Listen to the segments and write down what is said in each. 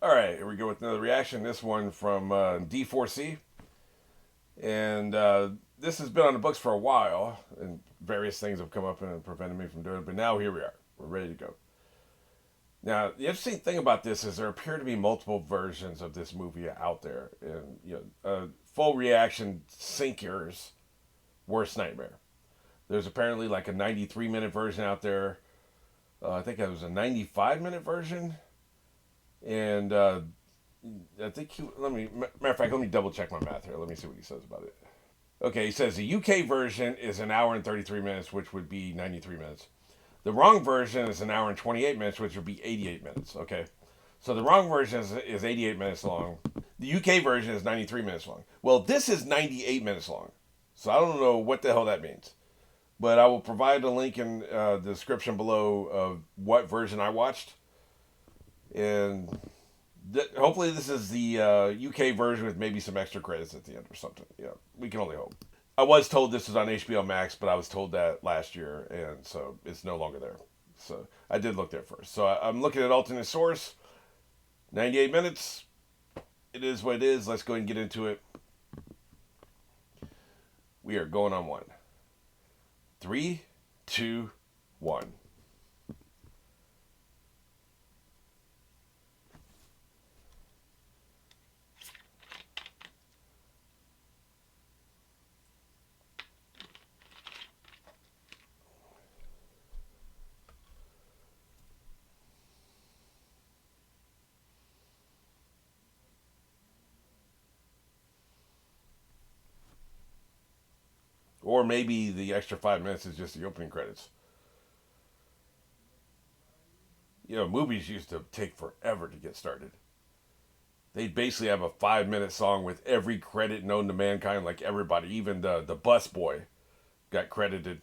All right, here we go with another reaction. This one from D4C. And this has been on the books for a while, and various things have come up and prevented me from doing it. But now here we are. We're ready to go. Now, the interesting thing about this is there appear to be multiple versions of this movie out there. And, full reaction sinkers, worst nightmare. There's apparently like a 93-minute version out there. I think it was a 95-minute version. And I think matter of fact, let me double check my math here. Let me see what he says about it. Okay, he says the UK version is an hour and 33 minutes, which would be 93 minutes. The wrong version is an hour and 28 minutes, which would be 88 minutes. Okay, so the wrong version is 88 minutes long. The UK version is 93 minutes long. Well, this is 98 minutes long. So I don't know what the hell that means. But I will provide a link in the description below of what version I watched. And hopefully this is the UK version with maybe some extra credits at the end or something. Yeah, we can only hope. I was told this was on HBO Max, but I was told that last year, and so it's no longer there. So I did look there first. So I'm looking at alternate source. 98 minutes. It is what it is. Let's go ahead and get into it. We are going on one. 3, 2, 1. Or maybe the extra 5 minutes is just the opening credits. Movies used to take forever to get started. They basically have a 5-minute song with every credit known to mankind, like everybody, even the bus boy got credited.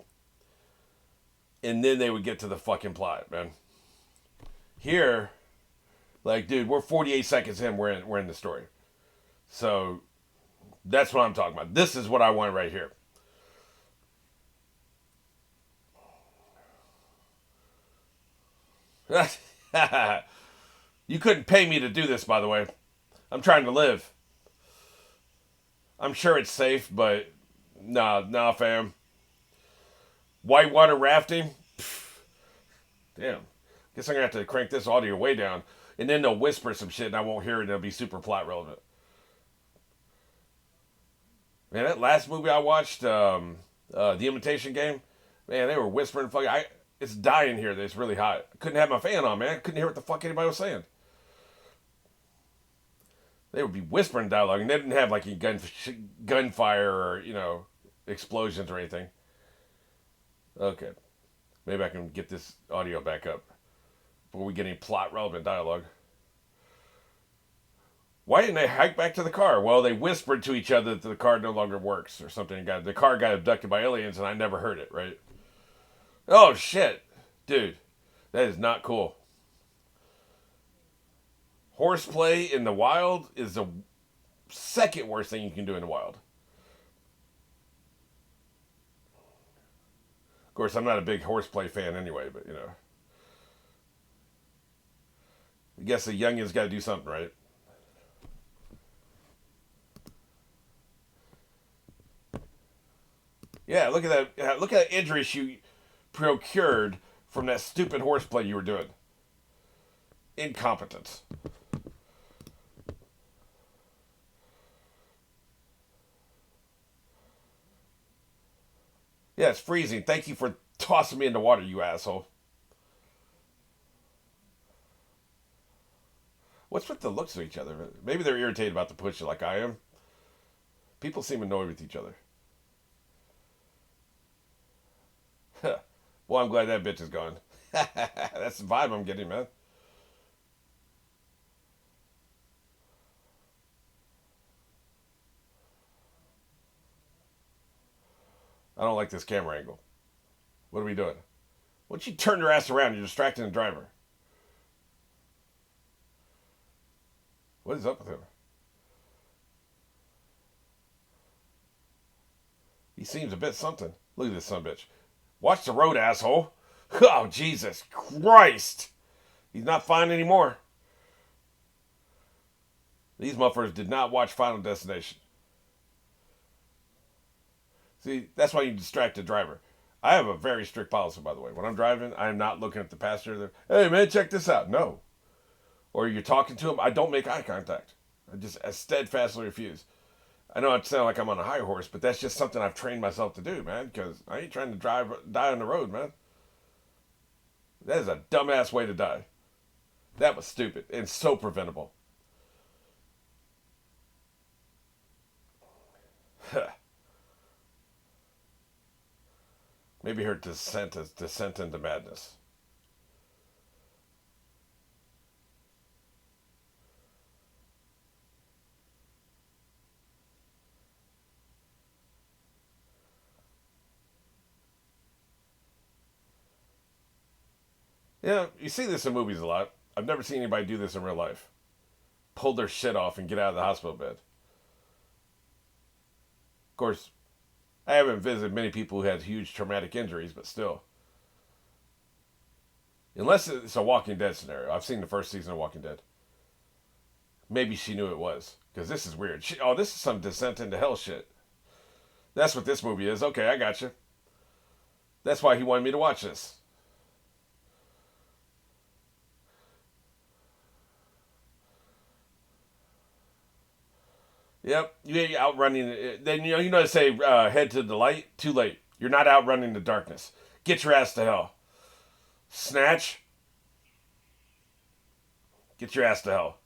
And then they would get to the fucking plot, man. Here, like, dude, we're 48 seconds in, we're in the story. So that's what I'm talking about. This is what I want right here. You couldn't pay me to do this, by the way. I'm trying to live. I'm sure it's safe, but nah, fam. Whitewater rafting? Pfft, damn. Guess I'm gonna have to crank this audio way down. And then they'll whisper some shit and I won't hear it and it'll be super plot relevant. Man, that last movie I watched, The Imitation Game, man, they were whispering fucking. It's dying here. It's really hot. I couldn't have my fan on, man. I couldn't hear what the fuck anybody was saying. They would be whispering dialogue, and they didn't have like gunfire or explosions or anything. Okay, maybe I can get this audio back up before we get any plot relevant dialogue. Why didn't they hike back to the car? Well, they whispered to each other that the car no longer works or something. The car got abducted by aliens, and I never heard it. Right? Oh shit, dude, that is not cool. Horseplay in the wild is the second worst thing you can do in the wild. Of course, I'm not a big horseplay fan anyway, but I guess the youngins got to do something, right? Yeah, look at that. Look at that injuries you procured from that stupid horseplay you were doing. Incompetence. Yeah, it's freezing. Thank you for tossing me in the water, you asshole. What's with the looks of each other? Maybe they're irritated about the push like I am. People seem annoyed with each other. Well, I'm glad that bitch is gone. That's the vibe I'm getting, man. I don't like this camera angle. What are we doing? Once you turn your ass around, you're distracting the driver. What is up with him? He seems a bit something. Look at this son of a bitch. Watch the road, asshole. Oh, Jesus Christ. He's not fine anymore. These motherfuckers did not watch Final Destination. See, that's why you distract the driver. I have a very strict policy, by the way. When I'm driving, I am not looking at the passenger. Hey, man, check this out. No. Or you're talking to him, I don't make eye contact. I steadfastly refuse. I know it sounds like I'm on a high horse, but that's just something I've trained myself to do, man, because I ain't trying to die on the road, man. That is a dumbass way to die. That was stupid and so preventable. Maybe her descent is descent into madness. Yeah, you see this in movies a lot. I've never seen anybody do this in real life. Pull their shit off and get out of the hospital bed. Of course, I haven't visited many people who had huge traumatic injuries, but still. Unless it's a Walking Dead scenario. I've seen the first season of Walking Dead. Maybe she knew it was. Because this is weird. This is some descent into hell shit. That's what this movie is. Okay, I got you. That's why he wanted me to watch this. Yep, you ain't outrunning it. Then you know they say head to the light. Too late. You're not outrunning the darkness. Get your ass to hell. Snatch. Get your ass to hell.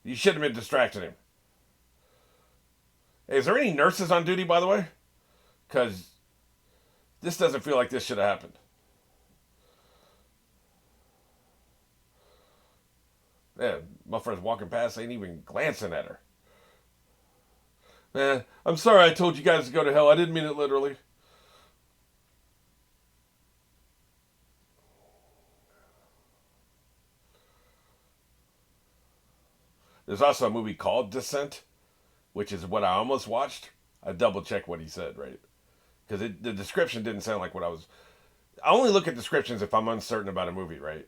You should have been distracting him. Hey, is there any nurses on duty, by the way? Because this doesn't feel like this should have happened. Yeah, motherfuckers walking past ain't even glancing at her. Man, I'm sorry I told you guys to go to hell. I didn't mean it literally. There's also a movie called Descent, which is what I almost watched. I double checked what he said, right? Because the description didn't sound like what I was. I only look at descriptions if I'm uncertain about a movie, right?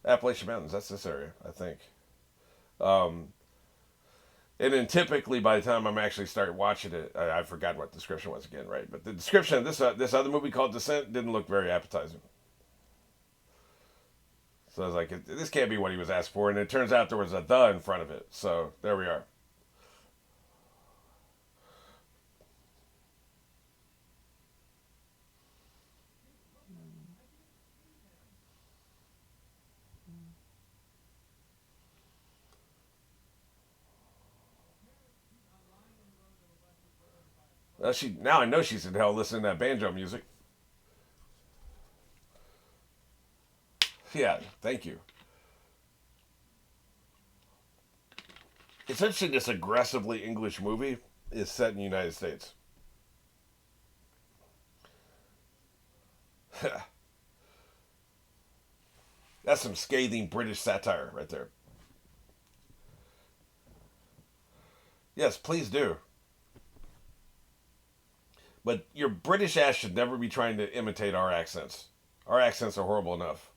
Appalachian Mountains, that's this area, I think. Um, and then typically by the time I'm actually start watching it, I forgot what the description was again, right? But the description of this other movie called Descent didn't look very appetizing. So I was like, this can't be what he was asked for. And it turns out there was a the in front of it. So there we are. Now I know she's in hell listening to that banjo music. Yeah, thank you. It's interesting this aggressively English movie is set in the United States. That's some scathing British satire right there. Yes, please do. But your British ass should never be trying to imitate our accents. Our accents are horrible enough.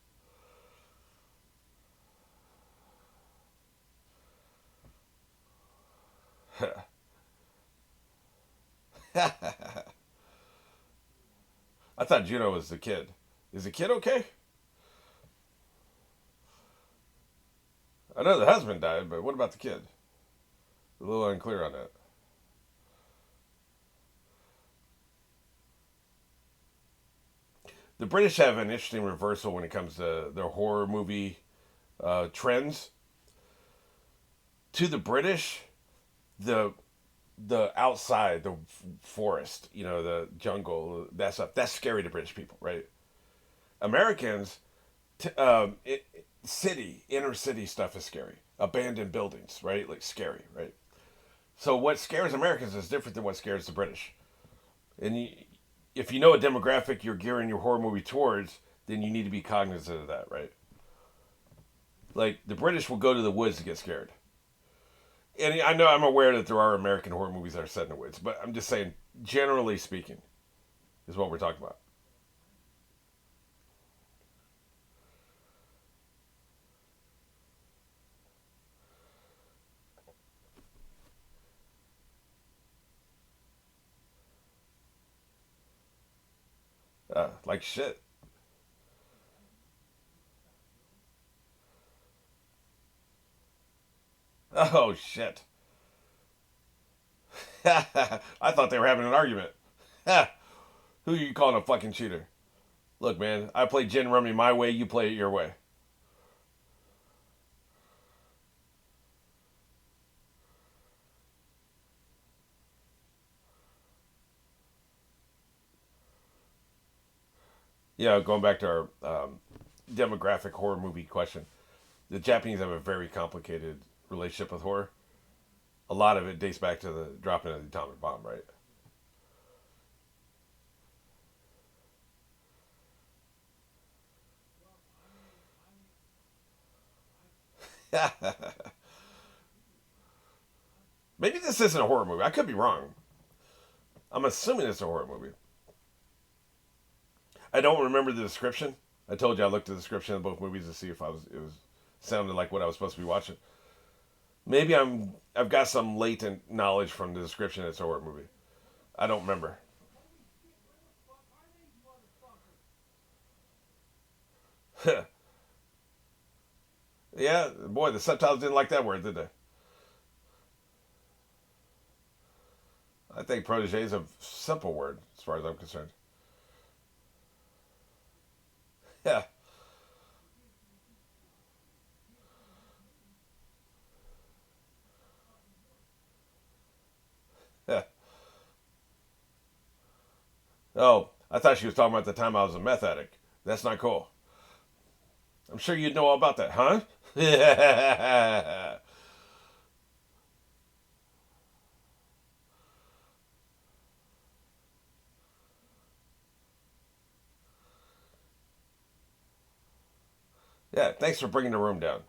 I thought Juno was the kid. Is the kid okay? I know the husband died, but what about the kid? A little unclear on that. The British have an interesting reversal when it comes to their horror movie trends. To the British, the outside, the forest, the jungle, that stuff, that's scary to British people, right? Americans, inner city stuff is scary. Abandoned buildings, right? Like scary, right? So what scares Americans is different than what scares the British. And if you know a demographic you're gearing your horror movie towards, then you need to be cognizant of that, right? Like the British will go to the woods to get scared. And I know I'm aware that there are American horror movies that are set in the woods, but I'm just saying, generally speaking, is what we're talking about. Like shit. Oh shit. I thought they were having an argument. Who are you calling a fucking cheater? Look, man, I play gin rummy my way. You play it your way. Yeah, going back to our demographic horror movie question, the Japanese have a very complicated relationship with horror. A lot of it dates back to the dropping of the atomic bomb, right? Maybe this isn't a horror movie. I could be wrong. I'm assuming it's a horror movie. I don't remember the description. I told you I looked at the description of both movies to see if it was sounded like what I was supposed to be watching. Maybe I've got some latent knowledge from the description. It's a horror movie. I don't remember. Yeah, boy, the subtitles didn't like that word, did they? I think protege is a simple word as far as I'm concerned. Yeah, yeah. Oh, I thought she was talking about the time I was a meth addict. That's not cool. I'm sure you'd know all about that, huh? Yeah. Yeah, thanks for bringing the room down.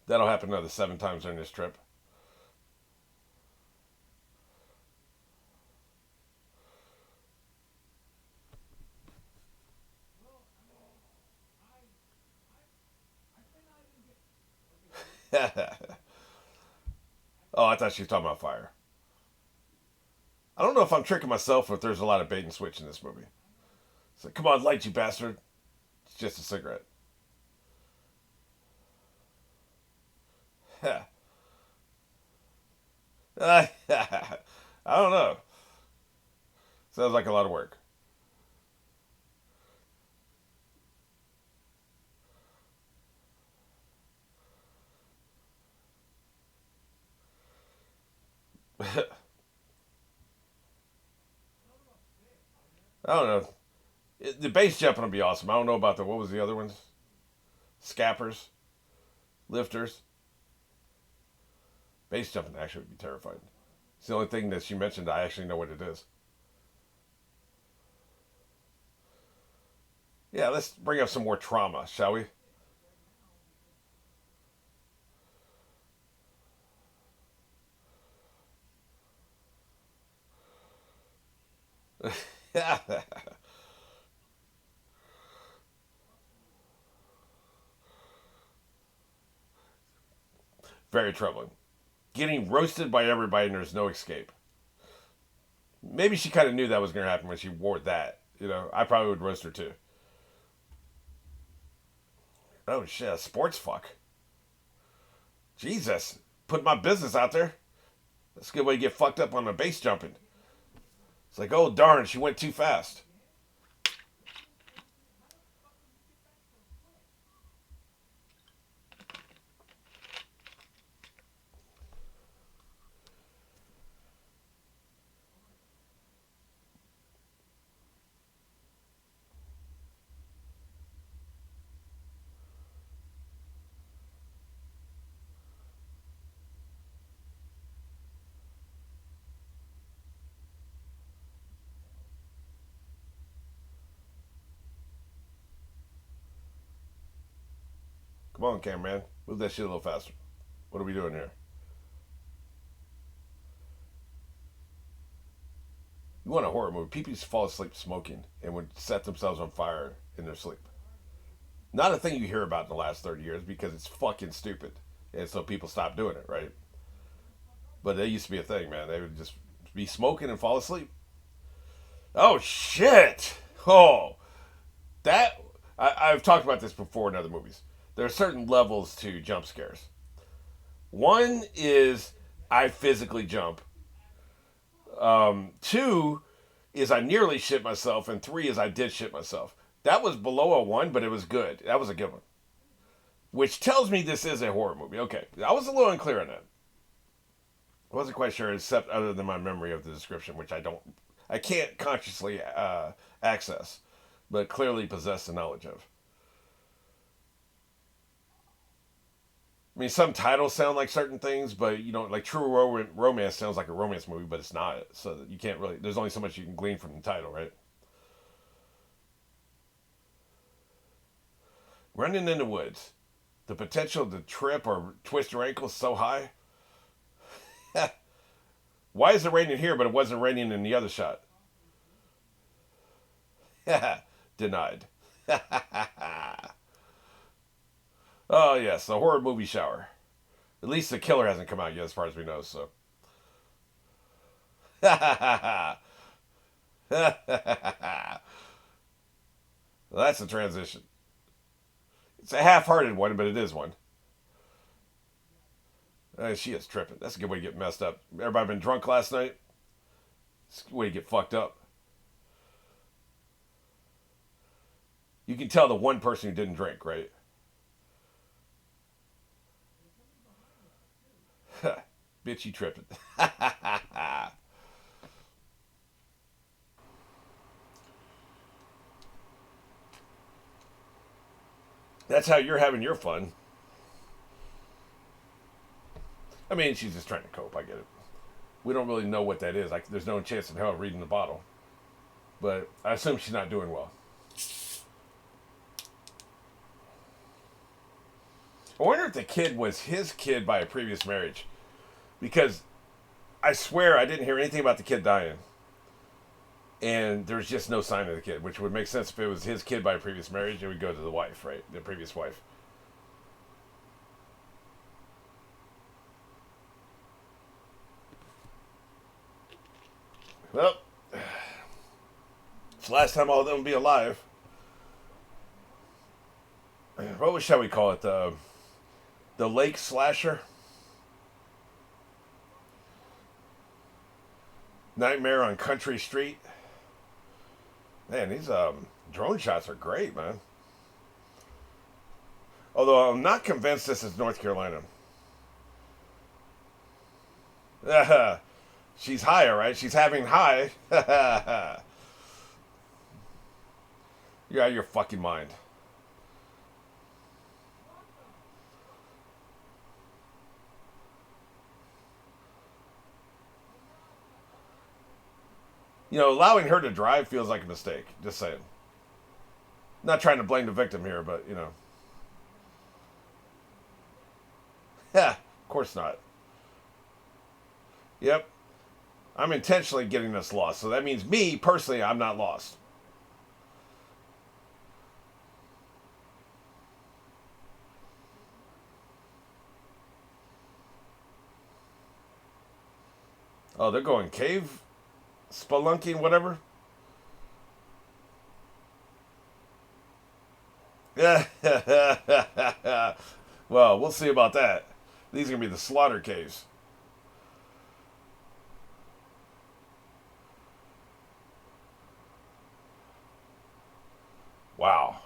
That'll happen another 7 times during this trip. Oh, I thought she was talking about fire. I don't know if I'm tricking myself or if there's a lot of bait and switch in this movie. It's like, come on, light, you bastard. It's just a cigarette. I don't know. Sounds like a lot of work. I don't know. The base jumping would be awesome. I don't know about what was the other ones? Scappers, lifters. Base jumping actually would be terrifying. It's the only thing that she mentioned I actually know what it is. Yeah, let's bring up some more trauma, shall we? Very troubling. Getting roasted by everybody and there's no escape. Maybe she kind of knew that was going to happen when she wore that. I probably would roast her too. Oh shit, sports fuck. Jesus. Put my business out there. That's a good way to get fucked up on the base jumping. It's like, oh darn, she went too fast. Come on, cameraman. Move that shit a little faster. What are we doing here? You want a horror movie? People used to fall asleep smoking and would set themselves on fire in their sleep. Not a thing you hear about in the last 30 years because it's fucking stupid. And so people stopped doing it, right? But that used to be a thing, man. They would just be smoking and fall asleep. Oh, shit. Oh. That I've talked about this before in other movies. There are certain levels to jump scares. One is I physically jump. Two is I nearly shit myself, and three is I did shit myself. That was below a one, but it was good. That was a good one. Which tells me this is a horror movie. Okay, I was a little unclear on that. I wasn't quite sure, except other than my memory of the description, which I can't consciously access, but clearly possess the knowledge of. I mean, some titles sound like certain things, but like True Romance sounds like a romance movie, but it's not. So you can't really. There's only so much you can glean from the title, right? Running in the woods, the potential to trip or twist your ankle is so high. Why is it raining here, but it wasn't raining in the other shot? Denied. Oh yes, the horror movie shower. At least the killer hasn't come out yet, as far as we know. So. Well, that's a transition. It's a half-hearted one, but it is one. She is tripping. That's a good way to get messed up. Everybody been drunk last night? It's a good way to get fucked up. You can tell the one person who didn't drink, right? Bitch, you tripping. That's how you're having your fun. I mean, she's just trying to cope. I get it. We don't really know what that is. Like, there's no chance in hell of reading the bottle. But I assume she's not doing well. I wonder if the kid was his kid by a previous marriage. Because I swear I didn't hear anything about the kid dying. And there's just no sign of the kid, which would make sense if it was his kid by a previous marriage. It would go to the wife, right? The previous wife. Well, it's the last time all of them will be alive. What shall we call it? The lake slasher? Nightmare on Country Street. Man, these drone shots are great, man. Although I'm not convinced this is North Carolina. She's high, all right? She's having high. You're out of your fucking mind. Allowing her to drive feels like a mistake. Just saying. Not trying to blame the victim here, but, Yeah, of course not. Yep. I'm intentionally getting us lost. So that means me, personally, I'm not lost. Oh, they're going cave spelunking, whatever. Yeah. Well, we'll see about that. These are going to be the slaughter caves. Wow.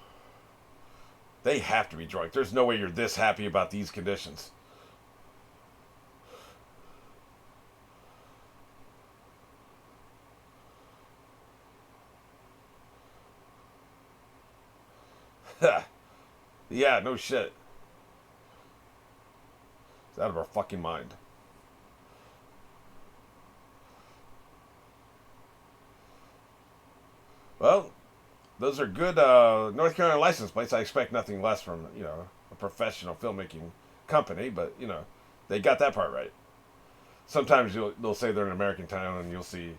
They have to be drunk. There's no way you're this happy about these conditions. Yeah, no shit. It's out of our fucking mind. Well, those are good North Carolina license plates. I expect nothing less from, a professional filmmaking company, but, they got that part right. Sometimes they'll say they're an American town and you'll see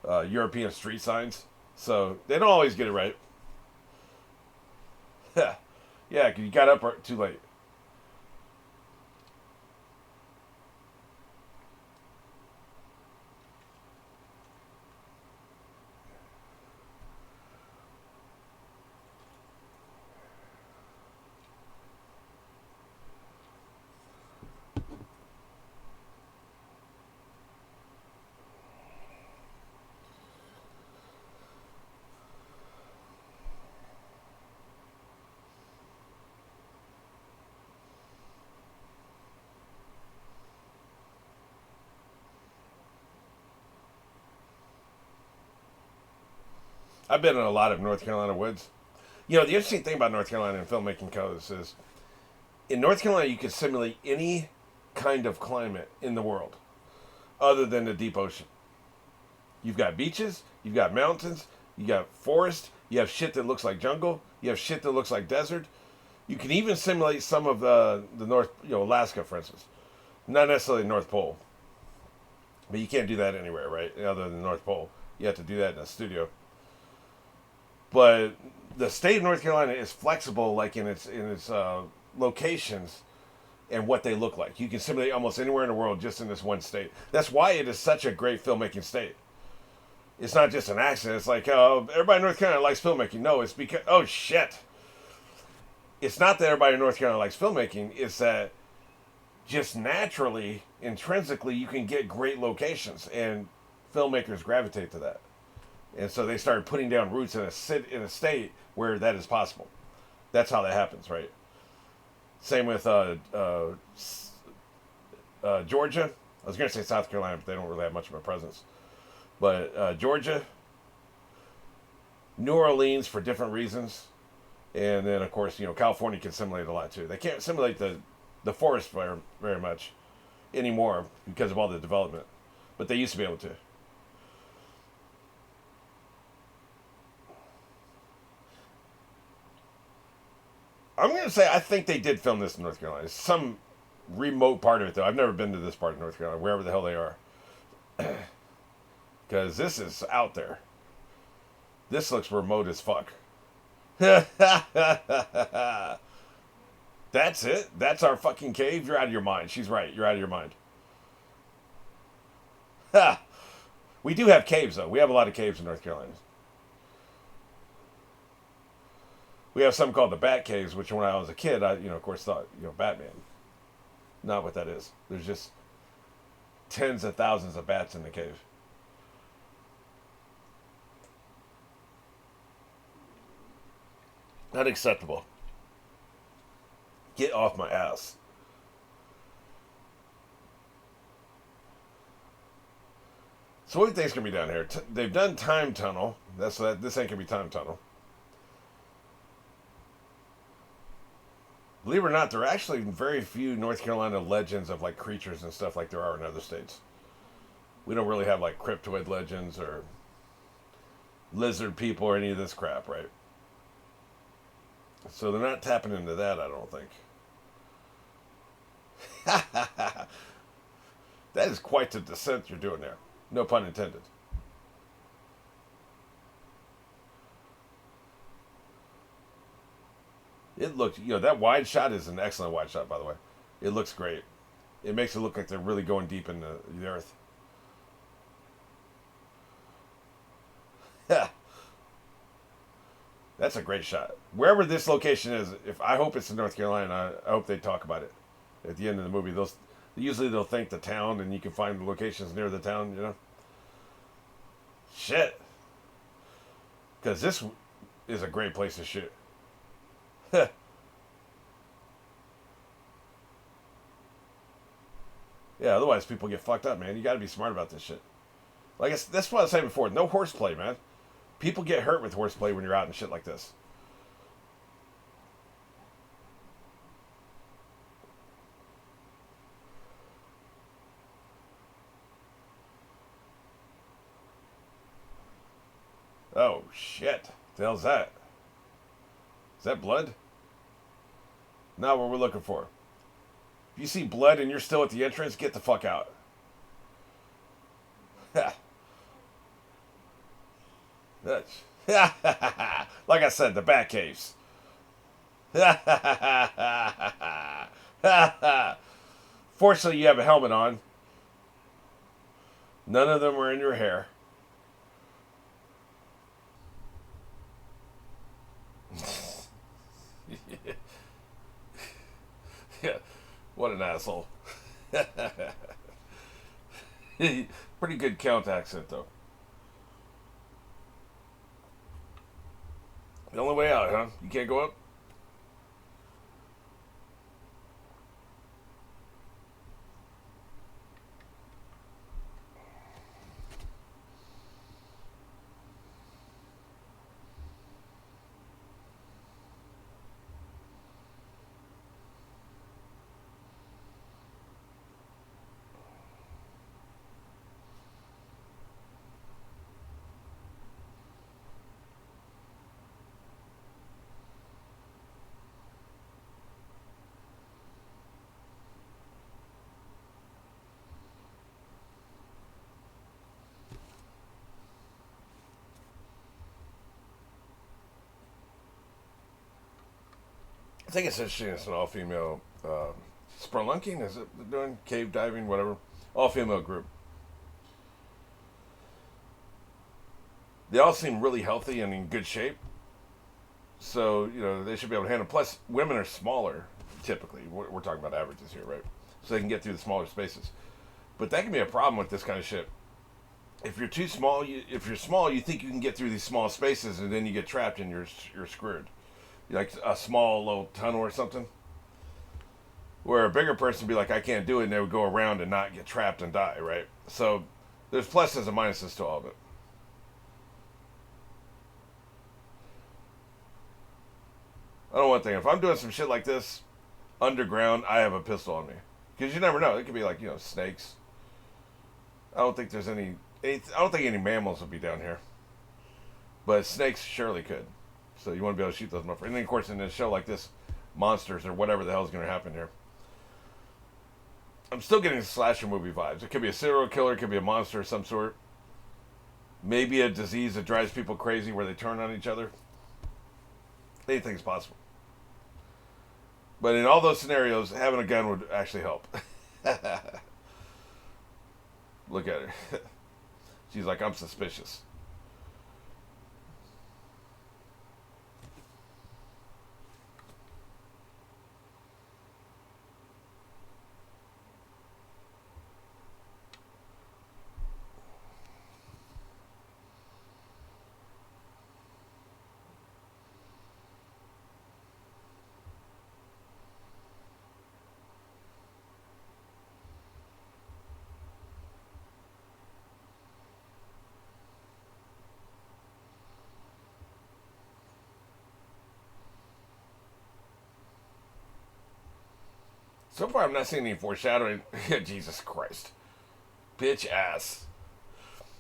European street signs. So they don't always get it right. Yeah, you got up too late. I've been in a lot of North Carolina woods. You know, the interesting thing about North Carolina and filmmaking goes is in North Carolina you can simulate any kind of climate in the world other than the deep ocean. You've got beaches, you've got mountains, you got forest, you have shit that looks like jungle, you have shit that looks like desert. You can even simulate some of the North, Alaska, for instance. Not necessarily the North Pole, but you can't do that anywhere, right? Other than the North Pole, you have to do that in a studio. But the state of North Carolina is flexible, like in its locations and what they look like. You can simulate almost anywhere in the world just in this one state. That's why it is such a great filmmaking state. It's not just an accident. It's like everybody in North Carolina likes filmmaking. No, it's because shit. It's not that everybody in North Carolina likes filmmaking. It's that just naturally, intrinsically, you can get great locations, and filmmakers gravitate to that. And so they started putting down roots in a state where that is possible. That's how that happens, right? Same with Georgia. I was going to say South Carolina, but they don't really have much of a presence. But Georgia, New Orleans for different reasons, and then of course California can simulate a lot too. They can't simulate the forest very much anymore because of all the development, but they used to be able to. I'm going to say I think they did film this in North Carolina. Some remote part of it, though. I've never been to this part of North Carolina, wherever the hell they are. Because this is out there. This looks remote as fuck. That's it? That's our fucking cave? You're out of your mind. She's right. You're out of your mind. Ha! We do have caves, though. We have a lot of caves in North Carolina. We have something called the Bat Caves, which when I was a kid, I, of course, thought, Batman. Not what that is. There's just tens of thousands of bats in the cave. Unacceptable. Get off my ass. So what do you think's gonna be down here? They've done time tunnel. This ain't gonna be time tunnel. Believe it or not, there are actually very few North Carolina legends of like creatures and stuff like there are in other states. We don't really have like cryptoid legends or lizard people or any of this crap, right? So they're not tapping into that, I don't think. That is quite the descent you're doing there. No pun intended. It looked, that wide shot is an excellent wide shot, by the way. It looks great. It makes it look like they're really going deep into the earth. Yeah. That's a great shot. Wherever this location is, if I hope it's in North Carolina, I hope they talk about it at the end of the movie. Usually they'll think the town, and you can find the locations near the town. Shit. Because this is a great place to shoot. Yeah, otherwise people get fucked up, man. You got to be smart about this shit. Like that's what I was saying before. No horseplay, man. People get hurt with horseplay when you're out and shit like this. Oh shit! The hell's that? Is that blood? Not what we're looking for. If you see blood and you're still at the entrance, get the fuck out. Like I said, the Bat Caves. Fortunately, you have a helmet on. None of them are in your hair. Yeah, what an asshole. Pretty good Count accent, though. The only way out, huh? You can't go up? think it's interesting. It's an all-female spelunking. Is it they're doing cave diving, whatever? All-female group. They all seem really healthy and in good shape. So, they should be able to handle. Plus, women are smaller, typically. We're talking about averages here, right? So they can get through the smaller spaces. But that can be a problem with this kind of shit. If you're too small, if you're small, you think you can get through these small spaces, and then you get trapped and you're screwed. Like a small little tunnel or something. Where a bigger person would be like, I can't do it, and they would go around and not get trapped and die, right? So there's pluses and minuses to all of it. I know one thing. If I'm doing some shit like this underground, I have a pistol on me. Because you never know. It could be like, snakes. I don't think there's any... I don't think any mammals would be down here. But snakes surely could. So you want to be able to shoot those motherfuckers. And then, of course, in a show like this, monsters or whatever the hell is going to happen here. I'm still getting slasher movie vibes. It could be a serial killer. It could be a monster of some sort. Maybe a disease that drives people crazy where they turn on each other. Anything's possible. But in all those scenarios, having a gun would actually help. Look at her. She's like, I'm suspicious. So far, I'm not seeing any foreshadowing. Jesus Christ. Bitch ass.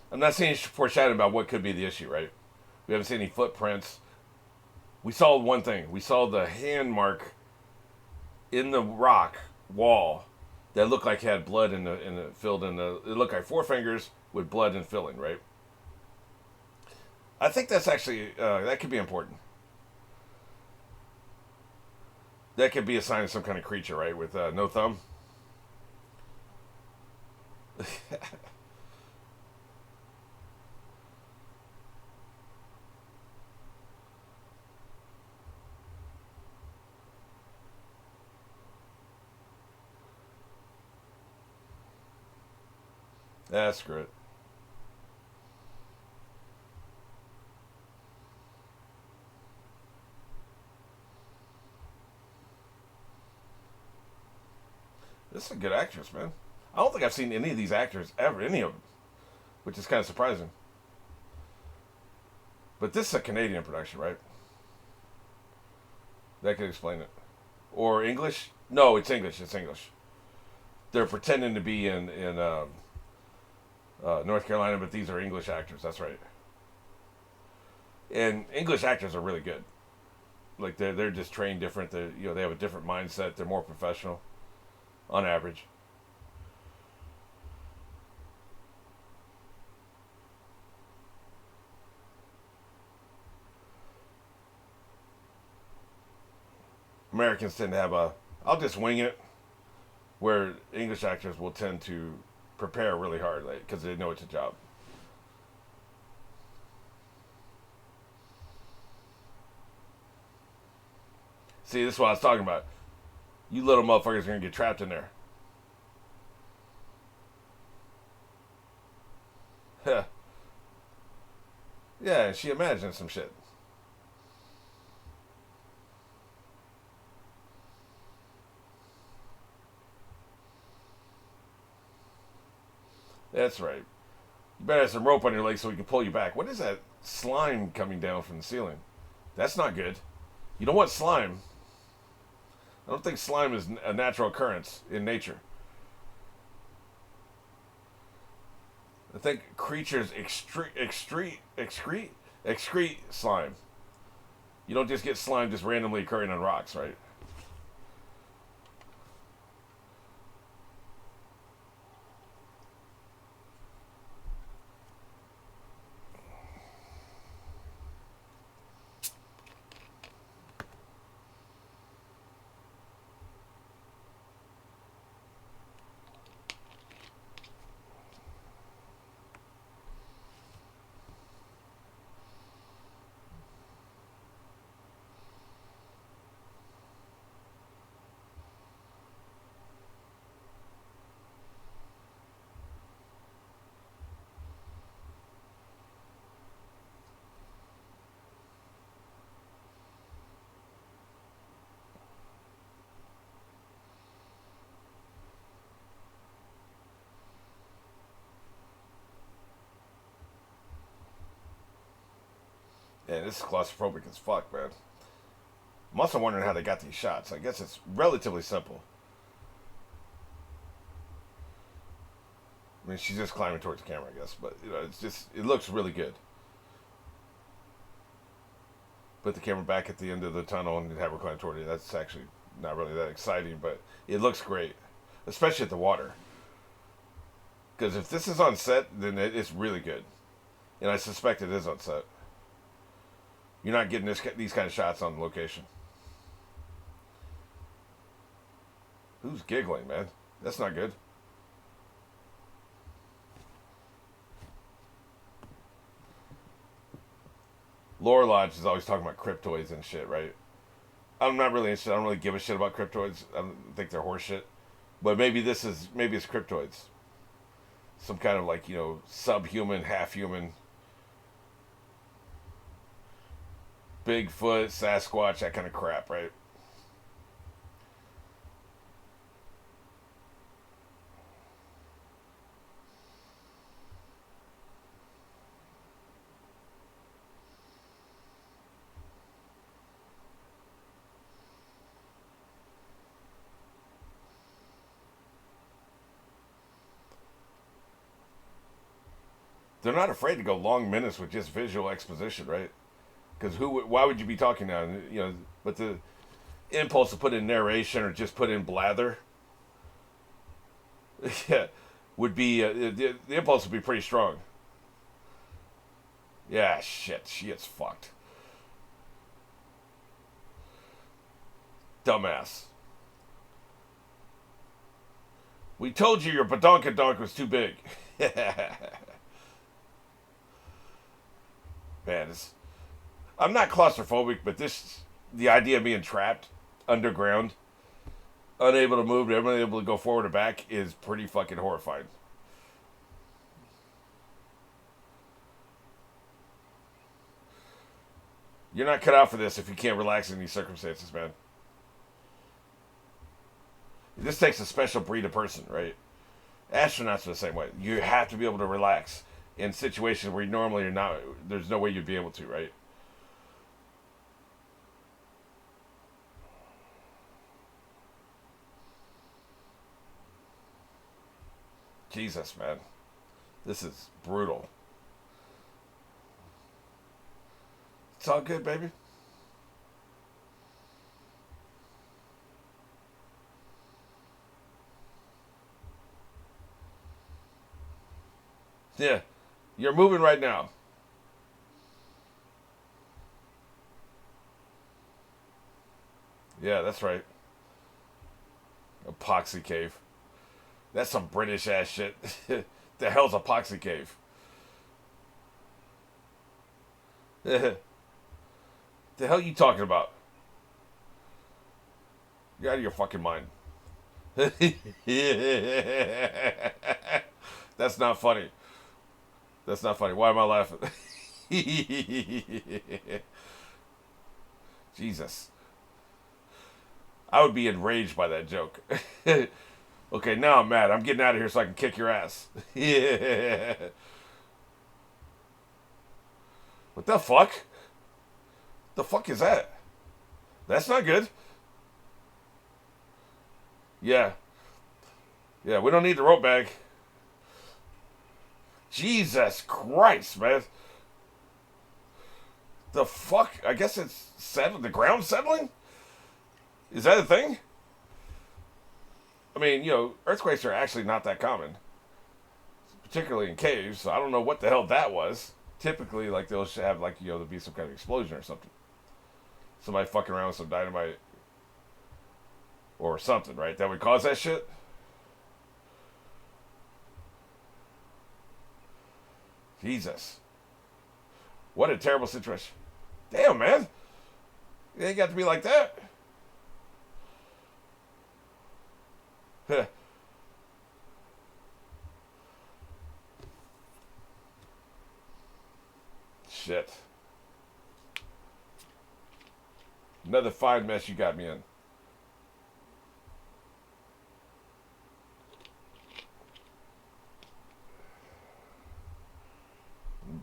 I'm not seeing any foreshadowing about what could be the issue, right? We haven't seen any footprints. We saw one thing. We saw the hand mark in the rock wall that looked like it had blood filled in the. It looked like four fingers with blood and filling, right? I think that's actually that could be important. That could be a sign of some kind of creature, right? With no thumb. Screw it. This is a good actress, man. I don't think I've seen any of these actors ever, any of them, which is kind of surprising. But this is a Canadian production, right? That could explain it. Or English? No, it's English. It's English. They're pretending to be in North Carolina, but these are English actors. That's right. And English actors are really good. Like they're just trained different. They have a different mindset. They're more professional, on average. Americans tend to have I'll just wing it, where English actors will tend to prepare really hard, because they know it's a job. See, this is what I was talking about. You little motherfuckers are gonna get trapped in there. Yeah, she imagined some shit. That's right. You better have some rope on your legs so we can pull you back. What is that slime coming down from the ceiling? That's not good. You don't want slime. I don't think slime is a natural occurrence in nature. I think creatures excrete slime. You don't just get slime just randomly occurring on rocks, right? Man, this is claustrophobic as fuck, man. I'm also wondering how they got these shots. I guess it's relatively simple. I mean, she's just climbing towards the camera, I guess. But, you know, it's just, it looks really good. Put the camera back at the end of the tunnel and have her climb toward it. That's actually not really that exciting, but it looks great. Especially at the water. Because if this is on set, then it's really good. And I suspect it is on set. You're not getting these kind of shots on location. Who's giggling, man? That's not good. Lore Lodge is always talking about cryptoids and shit, right? I'm not really interested. I don't really give a shit about cryptoids. I don't think they're horseshit. But maybe it's cryptoids. Some kind of like, you know, subhuman, half-human. Bigfoot, Sasquatch, that kind of crap, right? They're not afraid to go long minutes with just visual exposition, right? Because why would you be talking now? You know, but the impulse to put in narration or just put in blather, yeah, would be the impulse would be pretty strong. Yeah, shit, she is fucked. Dumbass. We told you your badonkadonk was too big. Man, I'm not claustrophobic, but the idea of being trapped underground, unable to move, never able to go forward or back, is pretty fucking horrifying. You're not cut out for this if you can't relax in these circumstances, man. This takes a special breed of person, right? Astronauts are the same way. You have to be able to relax in situations where normally you're not. There's no way you'd be able to, right? Jesus, man. This is brutal. It's all good, baby. Yeah. You're moving right now. Yeah, that's right. Epoxy cave. That's some British ass shit. The hell's epoxy cave? The hell you talking about? You're out of your fucking mind. That's not funny. That's not funny. Why am I laughing? Jesus. I would be enraged by that joke. Okay, now I'm mad. I'm getting out of here so I can kick your ass. Yeah. What the fuck? The fuck is that? That's not good. Yeah. Yeah, we don't need the rope bag. Jesus Christ, man. The fuck? I guess it's settled. The ground settling? Is that a thing? I mean, you know, earthquakes are actually not that common, particularly in caves. So I don't know what the hell that was. Typically, like they'll have like there'll be some kind of explosion or something. Somebody fucking around with some dynamite or something, right? That would cause that shit. Jesus, what a terrible situation. Damn, man, it ain't got to be like that. Shit. Another fine mess you got me in.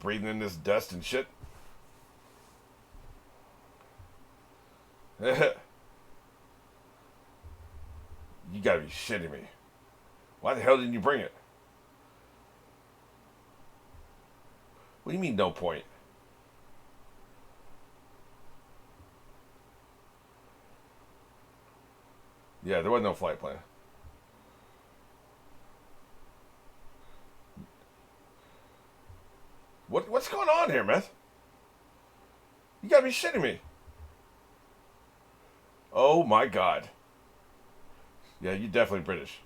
Breathing in this dust and shit. You gotta be shitting me. Why the hell didn't you bring it? What do you mean, no point? Yeah, there was no flight plan. What's going on here, man? You gotta be shitting me. Oh my god. Yeah, you're definitely British.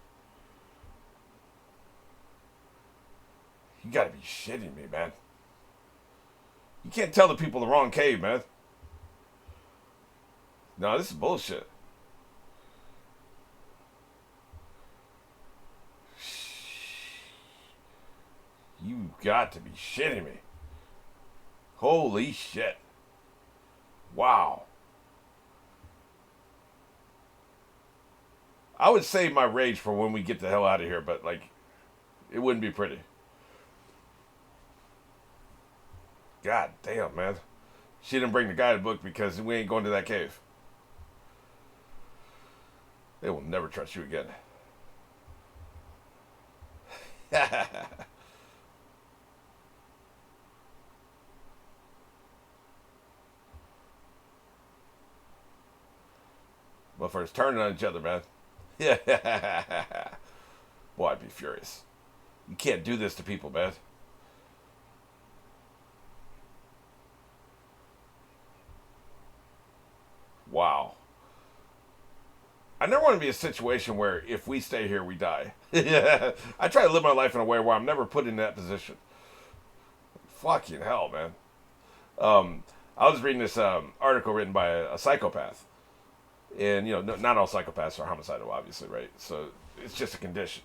You gotta be shitting me, man. You can't tell the people the wrong cave, man. No, this is bullshit. You got to be shitting me. Holy shit. Wow. I would save my rage for when we get the hell out of here, but, like, it wouldn't be pretty. God damn, man. She didn't bring the guidebook because we ain't going to that cave. They will never trust you again. Motherfuckers turning on each other, man. Yeah. Boy, I'd be furious. You can't do this to people, man. Wow. I never want to be in a situation where if we stay here, we die. I try to live my life in a way where I'm never put in that position. Fucking hell, man. I was reading this article written by a psychopath. And, not all psychopaths are homicidal, obviously, right? So it's just a condition,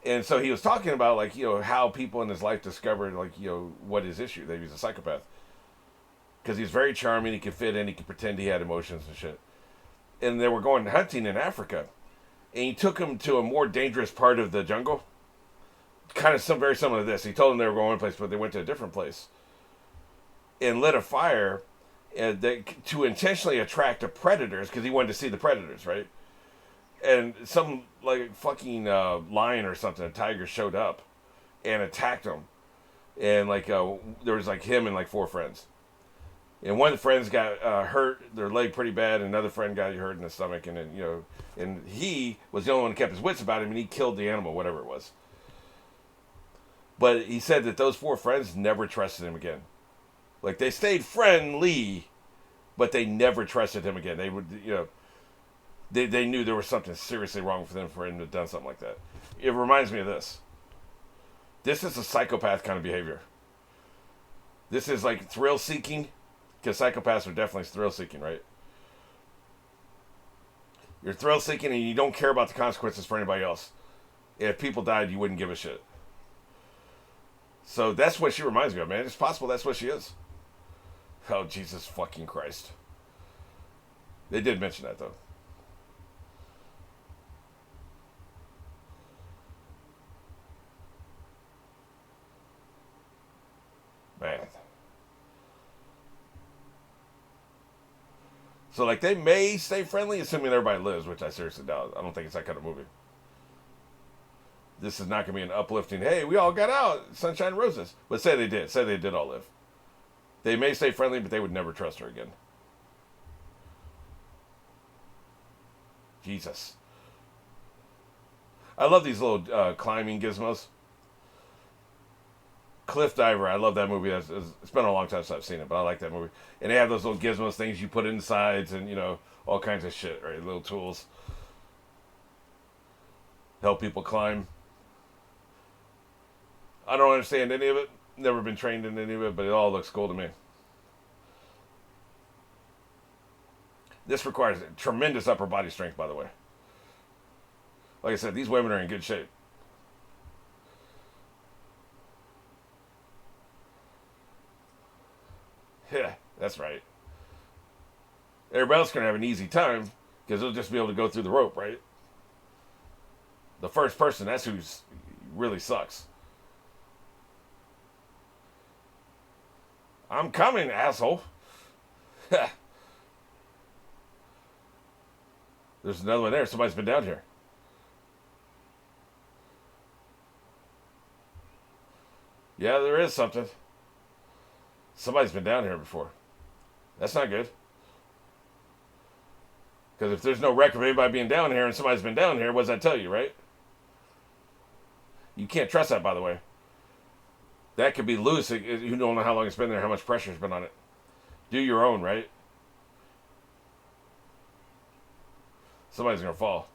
And so he was talking about, like, how people in his life discovered, like, what his issue, that he was a psychopath. Because he's very charming, he could fit in, he could pretend he had emotions and shit. And they were going hunting in Africa. And he took them to a more dangerous part of the jungle. Kind of very similar to this. He told them they were going one place, but they went to a different place. And lit a fire to intentionally attract the predators, because he wanted to see the predators, right? And some, like, fucking lion or something, a tiger, showed up and attacked him. And, like, there was, like, him and, like, 4 friends. And one of the friends got hurt, their leg pretty bad, and another friend got hurt in the stomach, and then, and he was the only one who kept his wits about him, and he killed the animal, whatever it was. But he said that those 4 friends never trusted him again. Like, they stayed friendly, but they never trusted him again. They would, they knew there was something seriously wrong for them for him to have done something like that. It reminds me of this. This is a psychopath kind of behavior. This is like thrill-seeking. Because psychopaths are definitely thrill-seeking, right? You're thrill-seeking and you don't care about the consequences for anybody else. If people died, you wouldn't give a shit. So that's what she reminds me of, man. It's possible that's what she is. Oh, Jesus fucking Christ. They did mention that, though. Man. So, like, they may stay friendly, assuming everybody lives, which I seriously doubt. I don't think it's that kind of movie. This is not going to be an uplifting, hey, we all got out, sunshine and roses. But say they did. Say they did all live. They may stay friendly, but they would never trust her again. Jesus. I love these little climbing gizmos. Cliff Diver, I love that movie. It's been a long time since I've seen it, but I like that movie. And they have those little gizmos, things you put in the sides, and all kinds of shit, right? Little tools help people climb. I don't understand any of it. Never been trained in any of it, but it all looks cool to me. This requires tremendous upper body strength, by the way. Like I said, these women are in good shape. Yeah, that's right. Everybody else can have an easy time because they'll just be able to go through the rope, right? The first person, that's who's really sucks. I'm coming, asshole. There's another one there. Somebody's been down here. Yeah, there is something. Somebody's been down here before. That's not good. Because if there's no record of anybody being down here and somebody's been down here, what does that tell you, right? You can't trust that, by the way. That could be loose. You don't know how long it's been there, how much pressure's been on it. Do your own, right? Somebody's going to fall.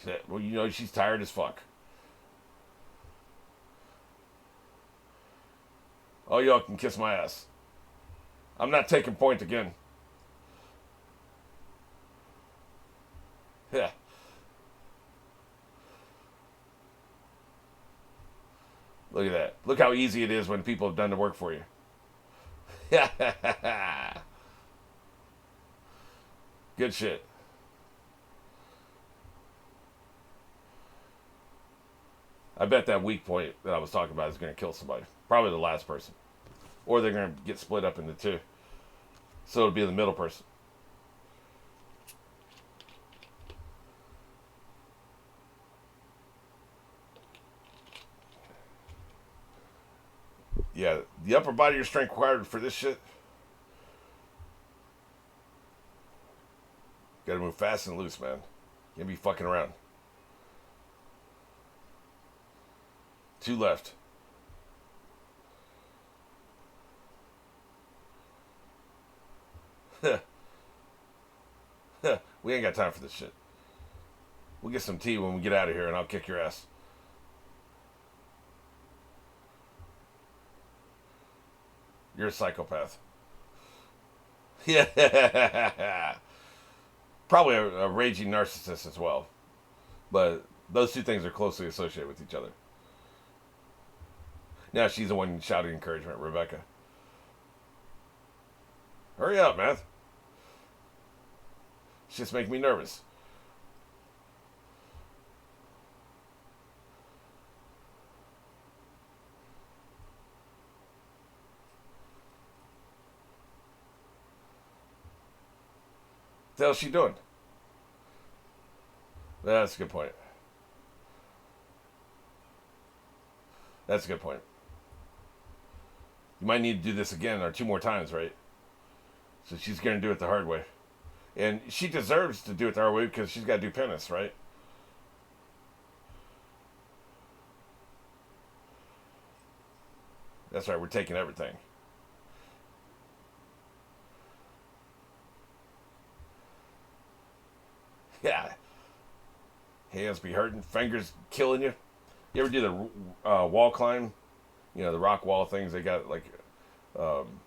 Shit. Well, you know she's tired as fuck. Oh, y'all can kiss my ass. I'm not taking point again. Yeah. Look at that. Look how easy it is when people have done the work for you. Good shit. I bet that weak point that I was talking about is going to kill somebody. Probably the last person. Or they're going to get split up into two. So it'll be the middle person. Yeah, the upper body your strength required for this shit. Gotta move fast and loose, man. Can't be fucking around. 2 left. We ain't got time for this shit. We'll get some tea when we get out of here and I'll kick your ass. You're a psychopath. Yeah. Probably a raging narcissist as well. But those two things are closely associated with each other. Now she's the one shouting encouragement, Rebecca. Hurry up, man. It's just making me nervous. What the hell's she doing? That's a good point. That's a good point. You might need to do this again or 2 more times, right? So she's going to do it the hard way. And she deserves to do it the hard way because she's got to do penance, right? That's right, we're taking everything. Yeah. Hands be hurting, fingers killing you. You ever do the wall climb? You know, the rock wall things. They got like um,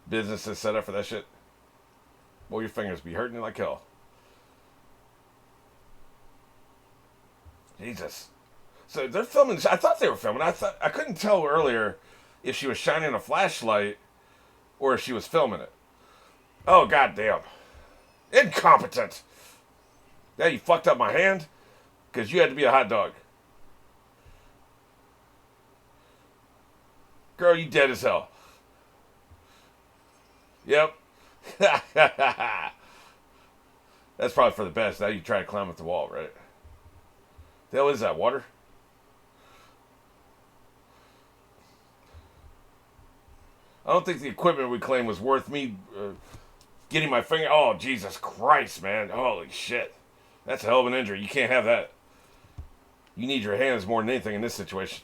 businesses set up for that shit. Well, your fingers be hurting like hell. Jesus. So they're filming. I thought they were filming. I couldn't tell earlier if she was shining a flashlight or if she was filming it. Oh, goddamn. Incompetent. Yeah, you fucked up my hand because you had to be a hot dog. Girl, you dead as hell. Yep. That's probably for the best. Now you try to climb up the wall, right? The hell is that, water? I don't think the equipment we claimed was worth me getting my finger. Oh, Jesus Christ, man. Holy shit. That's a hell of an injury. You can't have that. You need your hands more than anything in this situation.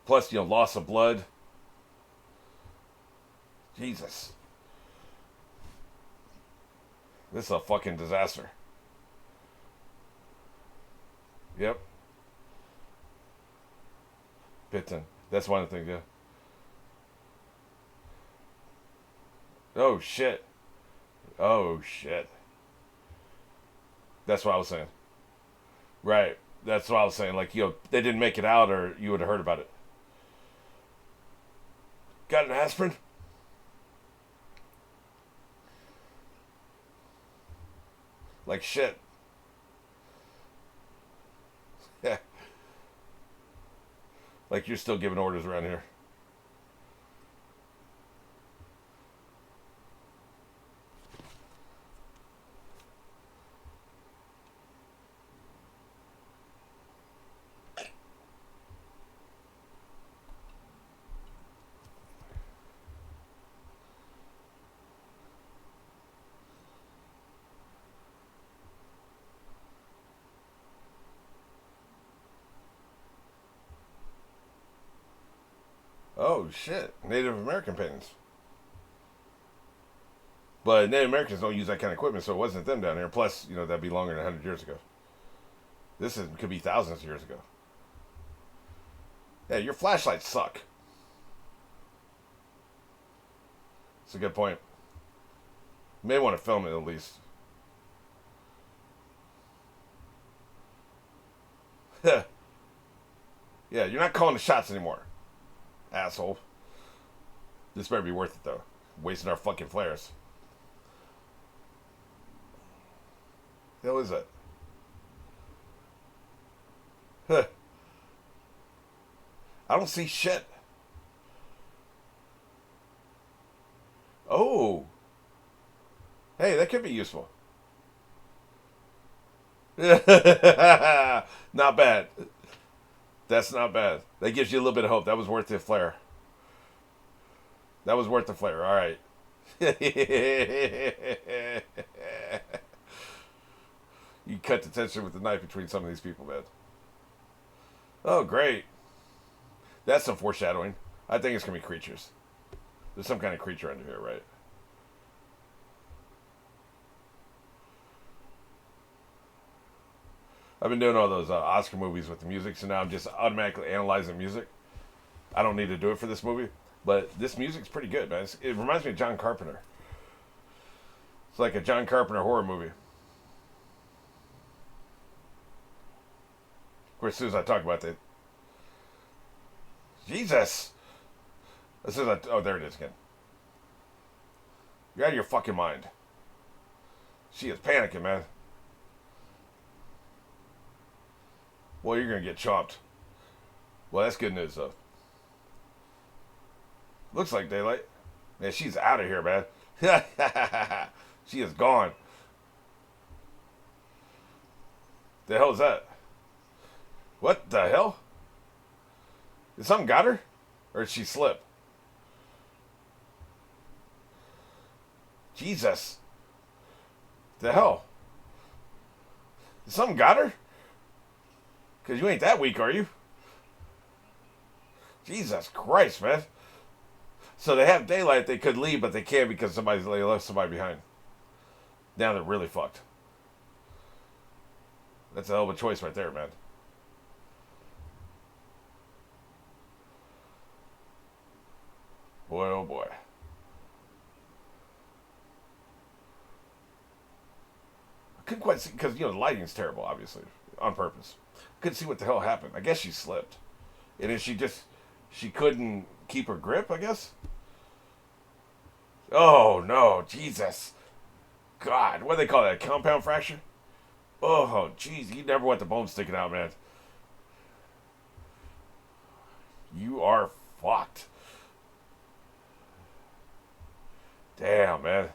Plus, loss of blood. Jesus. This is a fucking disaster. Yep. Pitten. That's one of the things, yeah. Oh, shit. Oh, shit. That's what I was saying. Right. That's what I was saying. Like, they didn't make it out or you would have heard about it. Got an aspirin? Like shit. Like you're still giving orders around here. Oh shit, Native American paintings. But Native Americans don't use that kind of equipment, so it wasn't them down here. Plus, that'd be longer than 100 years ago. Could be thousands of years ago. Yeah, your flashlights suck. It's a good point. You may want to film it at least. Yeah, you're not calling the shots anymore, asshole. This better be worth it though. Wasting our fucking flares. The hell is that? Huh. I don't see shit. Oh. Hey, that could be useful. Not bad. That's not bad. That gives you a little bit of hope. That was worth the flare. That was worth the flare. All right. You cut the tension with the knife between some of these people, man. Oh, great. That's some foreshadowing. I think it's going to be creatures. There's some kind of creature under here, right? I've been doing all those Oscar movies with the music, so now I'm just automatically analyzing music. I don't need to do it for this movie, but this music's pretty good, man. It reminds me of John Carpenter. It's like a John Carpenter horror movie. Of course, as soon as I talk about that, Jesus! As soon as oh, there it is again. You're out of your fucking mind. She is panicking, man. Well, you're gonna get chopped. Well, that's good news, though. Looks like daylight. Man, she's out of here, man. She is gone. The hell is that? What the hell? Did something got her? Or did she slip? Jesus. The hell? Did something got her? Because you ain't that weak, are you? Jesus Christ, man. So they have daylight, they could leave, but they can't because they left somebody behind. Now they're really fucked. That's a hell of a choice right there, man. Boy, oh boy. I couldn't quite see, because, the lighting's terrible, obviously. On purpose. Couldn't see what the hell happened. I guess she slipped. And then she couldn't keep her grip, I guess? Oh, no. Jesus. God. What do they call that? A compound fracture? Oh, jeez. You never want the bone sticking out, man. You are fucked. Damn, man.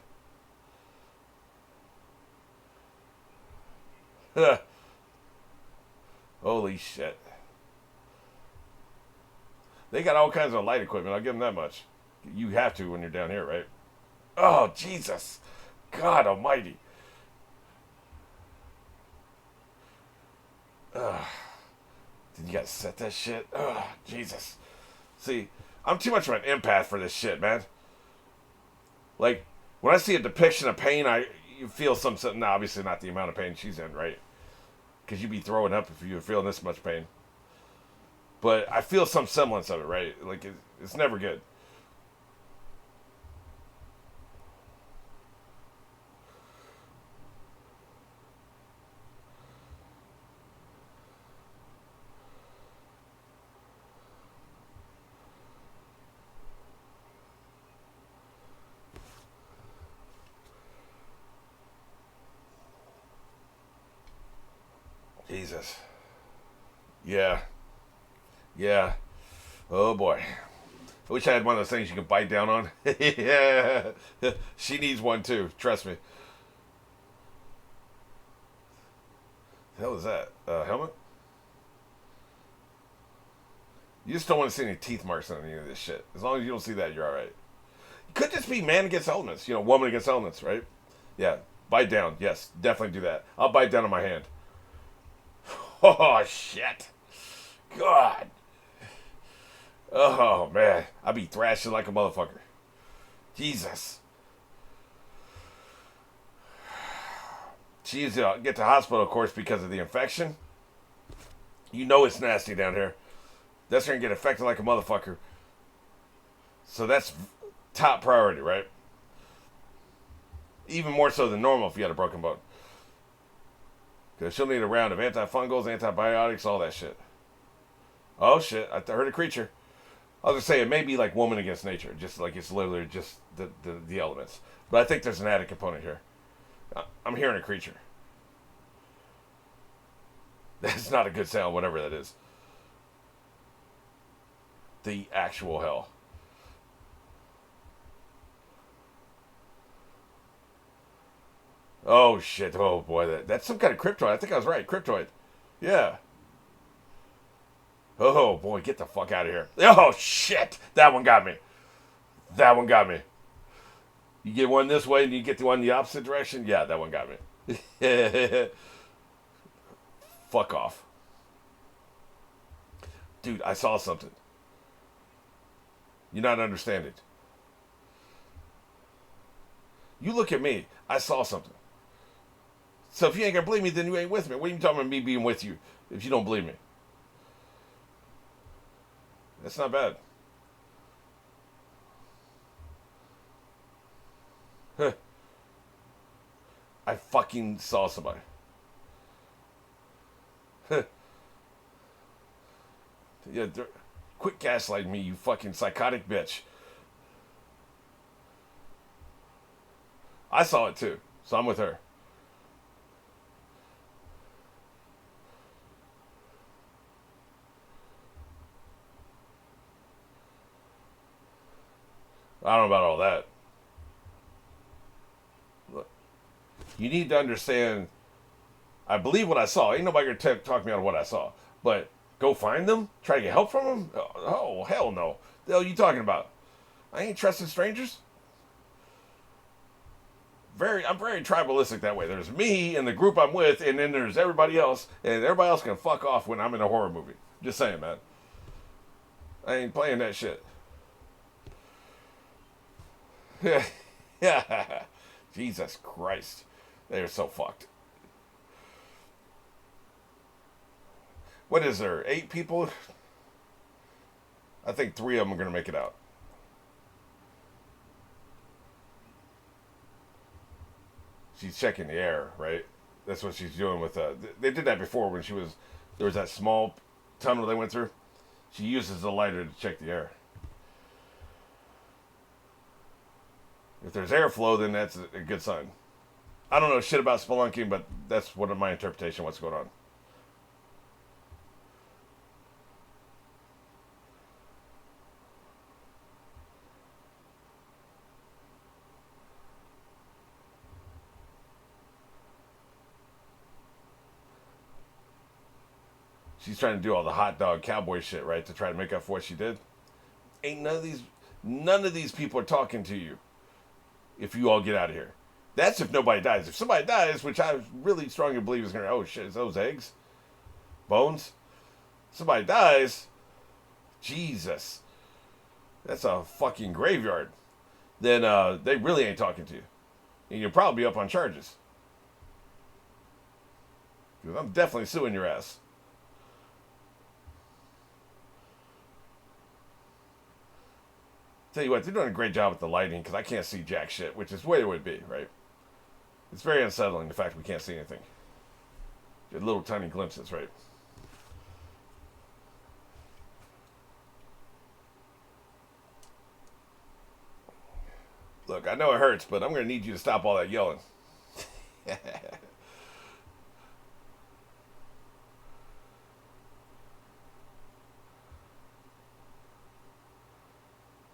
Holy shit. They got all kinds of light equipment. I'll give them that much. You have to when you're down here, right? Oh, Jesus. God almighty. Ugh. Did you guys set that shit? Oh, Jesus. See, I'm too much of an empath for this shit, man. Like, when I see a depiction of pain, you feel something. Now, obviously not the amount of pain she's in, right? Because you'd be throwing up if you were feeling this much pain. But I feel some semblance of it, right? Like, it's never good. Jesus. Yeah. Yeah. Oh boy. I wish I had one of those things you can bite down on. Yeah. She needs one too. Trust me. The hell is that? Helmet? You just don't want to see any teeth marks on any of this shit. As long as you don't see that, you're alright. It could just be man against elements. Woman against elements, right? Yeah. Bite down. Yes, definitely do that. I'll bite down on my hand. Oh, shit. God. Oh, man. I'll be thrashing like a motherfucker. Jesus. She's get to hospital, of course, because of the infection. You know it's nasty down here. That's going to get infected like a motherfucker. So that's top priority, right? Even more so than normal if you had a broken bone. Because she'll need a round of antifungals, antibiotics, all that shit. Oh, shit. I heard a creature. I was going to say, it may be like woman against nature. Just like it's literally just the elements. But I think there's an added component here. I'm hearing a creature. That's not a good sound, whatever that is. The actual hell. Oh, shit. Oh, boy. That's some kind of cryptoid. I think I was right. Cryptoid. Yeah. Oh, boy. Get the fuck out of here. Oh, shit. That one got me. That one got me. You get one this way and you get the one the opposite direction? Yeah, that one got me. Fuck off. Dude, I saw something. You not understand it. You look at me. I saw something. So if you ain't gonna believe me, then you ain't with me. What are you talking about me being with you if you don't believe me? That's not bad. Huh. I fucking saw somebody. Huh. Yeah, quit gaslighting me, you fucking psychotic bitch. I saw it too, so I'm with her. I don't know about all that. Look, you need to understand. I believe what I saw. Ain't nobody gonna talk me out of what I saw. But go find them? Try to get help from them? Oh, hell no. The hell are you talking about? I ain't trusting strangers. I'm very tribalistic that way. There's me and the group I'm with, and then there's everybody else, and everybody else can fuck off when I'm in a horror movie. Just saying, man. I ain't playing that shit. Yeah. Jesus Christ. They're so fucked. What is there? 8 people? I think 3 of them are going to make it out. She's checking the air, right? That's what she's doing with. They did that before when there was that small tunnel they went through. She uses the lighter to check the air. If there's airflow, then that's a good sign. I don't know shit about spelunking, but that's one of my interpretation of what's going on. She's trying to do all the hot dog cowboy shit, right, to try to make up for what she did. Ain't none of these people are talking to you if you all get out of here. That's if nobody dies. If somebody dies, which I really strongly believe is going to, oh shit, is those eggs? Bones? Somebody dies? Jesus. That's a fucking graveyard. Then they really ain't talking to you. And you'll probably be up on charges. Because I'm definitely suing your ass. Tell you what, they're doing a great job with the lighting because I can't see jack shit, which is the way it would be, right? It's very unsettling, the fact we can't see anything. Just little tiny glimpses, right? Look, I know it hurts, but I'm going to need you to stop all that yelling.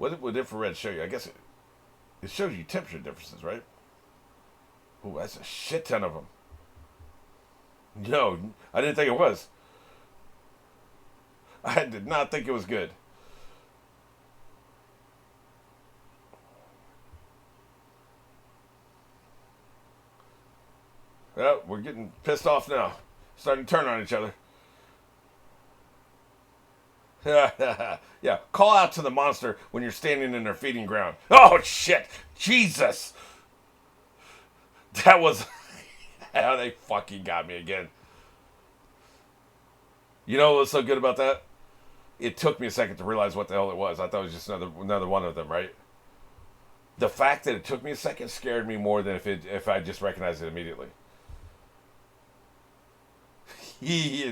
What would infrared show you? I guess it shows you temperature differences, right? Oh, that's a shit ton of them. No, I didn't think it was. I did not think it was good. Well, we're getting pissed off now. Starting to turn on each other. Yeah, call out to the monster when you're standing in their feeding ground. Oh, shit. Jesus. That was... How they fucking got me again. You know what's so good about that? It took me a second to realize what the hell it was. I thought it was just another one of them, right? The fact that it took me a second scared me more than if I just recognized it immediately.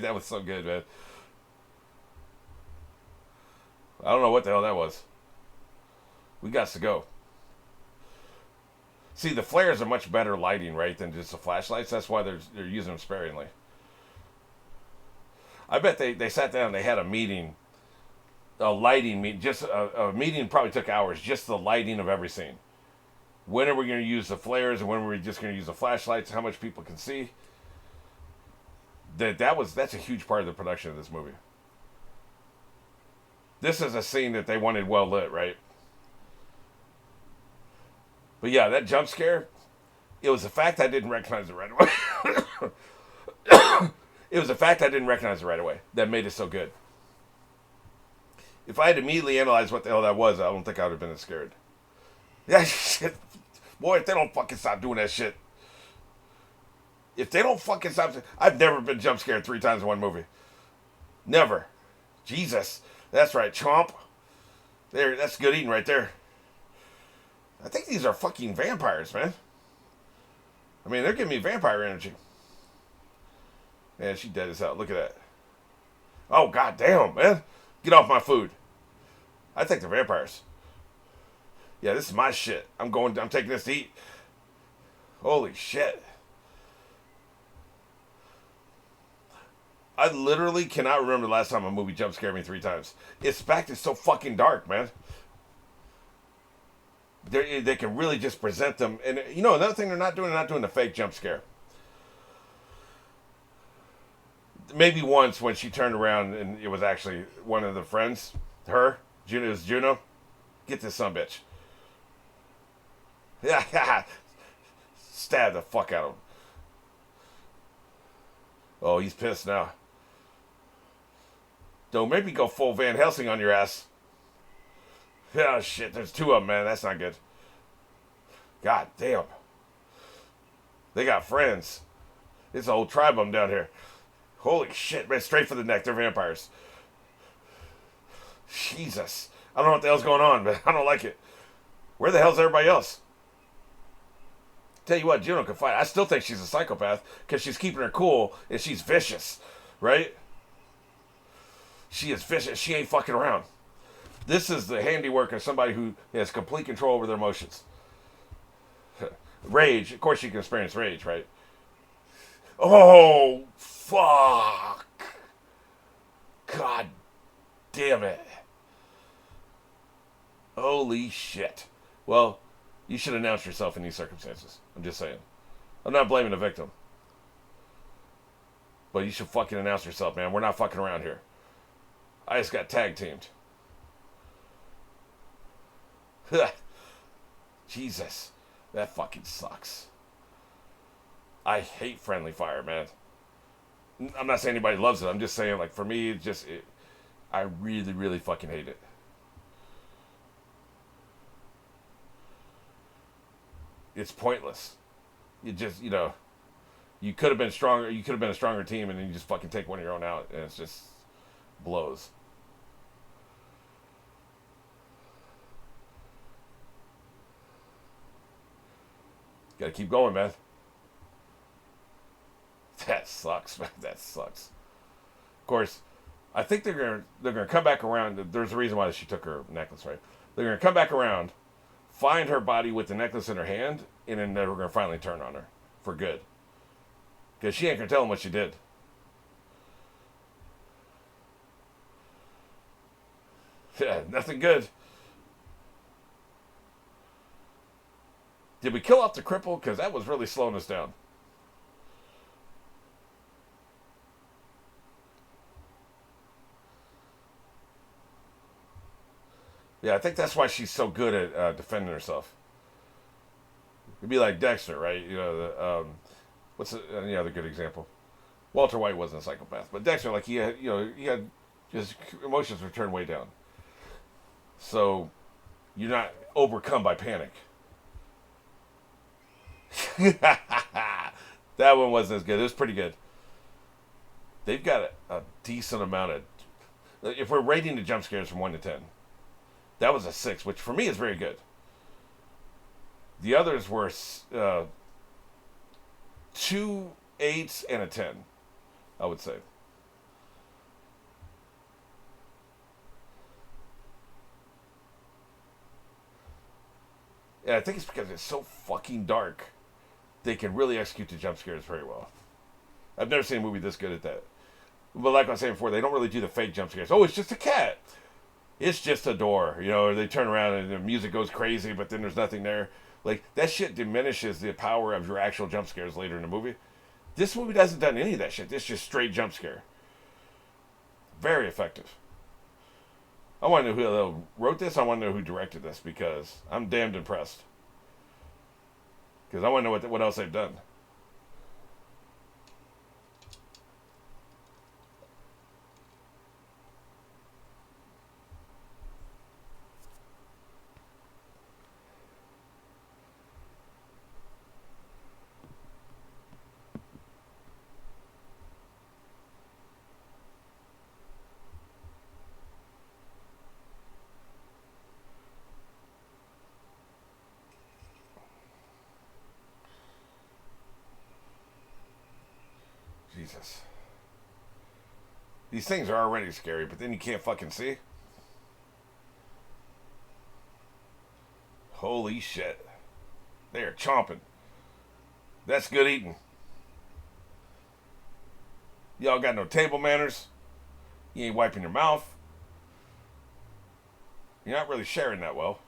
That was so good, man. I don't know what the hell that was. We got to go. See, the flares are much better lighting, right, than just the flashlights. That's why they're using them sparingly. I bet they sat down and they had a meeting, a lighting meeting. Just a meeting probably took hours, just the lighting of every scene. When are we going to use the flares and when are we just going to use the flashlights? How much people can see? That's a huge part of the production of this movie. This is a scene that they wanted well lit, right? But yeah, that jump scare, it was the fact I didn't recognize it right away. It was the fact I didn't recognize it right away that made it so good. If I had immediately analyzed what the hell that was, I don't think I would have been as scared. Yeah, shit. Boy, if they don't fucking stop doing that shit. If they don't fucking stop... I've never been jump scared 3 times in one movie. Never. Jesus. That's right, chomp. There, that's good eating right there. I think these are fucking vampires, man. I mean, they're giving me vampire energy. Man, she dead as hell. Look at that. Oh, goddamn, man. Get off my food. I think they're vampires. Yeah, this is my shit. I'm taking this to eat. Holy shit. I literally cannot remember the last time a movie jump scared me 3 times. It's back to so fucking dark, man. They can really just present them. And, you know, another thing they're not doing the fake jump scare. Maybe once when she turned around and it was actually one of the friends. Her. Juno. It was Juno. Get this sumbitch. Yeah. Stab the fuck out of him. Oh, he's pissed now. Don't make me go full Van Helsing on your ass. Oh, shit. There's 2 of them, man. That's not good. God damn. They got friends. There's a whole tribe of them down here. Holy shit, man. Straight for the neck. They're vampires. Jesus. I don't know what the hell's going on, but I don't like it. Where the hell's everybody else? Tell you what, Juno can fight. I still think she's a psychopath because she's keeping her cool and she's vicious, right? She is vicious. She ain't fucking around. This is the handiwork of somebody who has complete control over their emotions. Rage. Of course, she can experience rage, right? Oh, fuck. God damn it. Holy shit. Well, you should announce yourself in these circumstances. I'm just saying. I'm not blaming the victim. But you should fucking announce yourself, man. We're not fucking around here. I just got tag teamed. Jesus. That fucking sucks. I hate friendly fire, man. I'm not saying anybody loves it. I'm just saying, like, for me, I really, really fucking hate it. It's pointless. You just, you could have been stronger. You could have been a stronger team, and then you just fucking take one of your own out, and it's just blows. Gotta keep going, man. That sucks, man. That sucks. Of course, I think they're gonna come back around. There's a reason why she took her necklace, right? They're gonna come back around, find her body with the necklace in her hand, and then they're gonna finally turn on her for good. Because she ain't gonna tell them what she did. Yeah, nothing good. Did we kill off the cripple? Because that was really slowing us down. Yeah, I think that's why she's so good at defending herself. It'd be like Dexter, right? What's any other good example? Walter White wasn't a psychopath, but Dexter, like he had his emotions were turned way down, so you're not overcome by panic. That one wasn't as good. It was pretty good. They've got a decent amount of. If we're rating the jump scares from 1 to 10, that was a 6, which for me is very good. The others were 2 8s and a 10, I would say. And I think it's because it's so fucking dark. They can really execute the jump scares very well. I've never seen a movie this good at that. But like I was saying before, they don't really do the fake jump scares. Oh, it's just a cat. It's just a door. Or they turn around and the music goes crazy, but then there's nothing there. Like, that shit diminishes the power of your actual jump scares later in the movie. This movie hasn't done any of that shit. This is just straight jump scare. Very effective. I want to know who wrote this. I want to know who directed this because I'm damned impressed. Because I want to know what else they've done. Jesus. These things are already scary, but then you can't fucking see. Holy shit. They are chomping. That's good eating. Y'all got no table manners. You ain't wiping your mouth. You're not really sharing that well.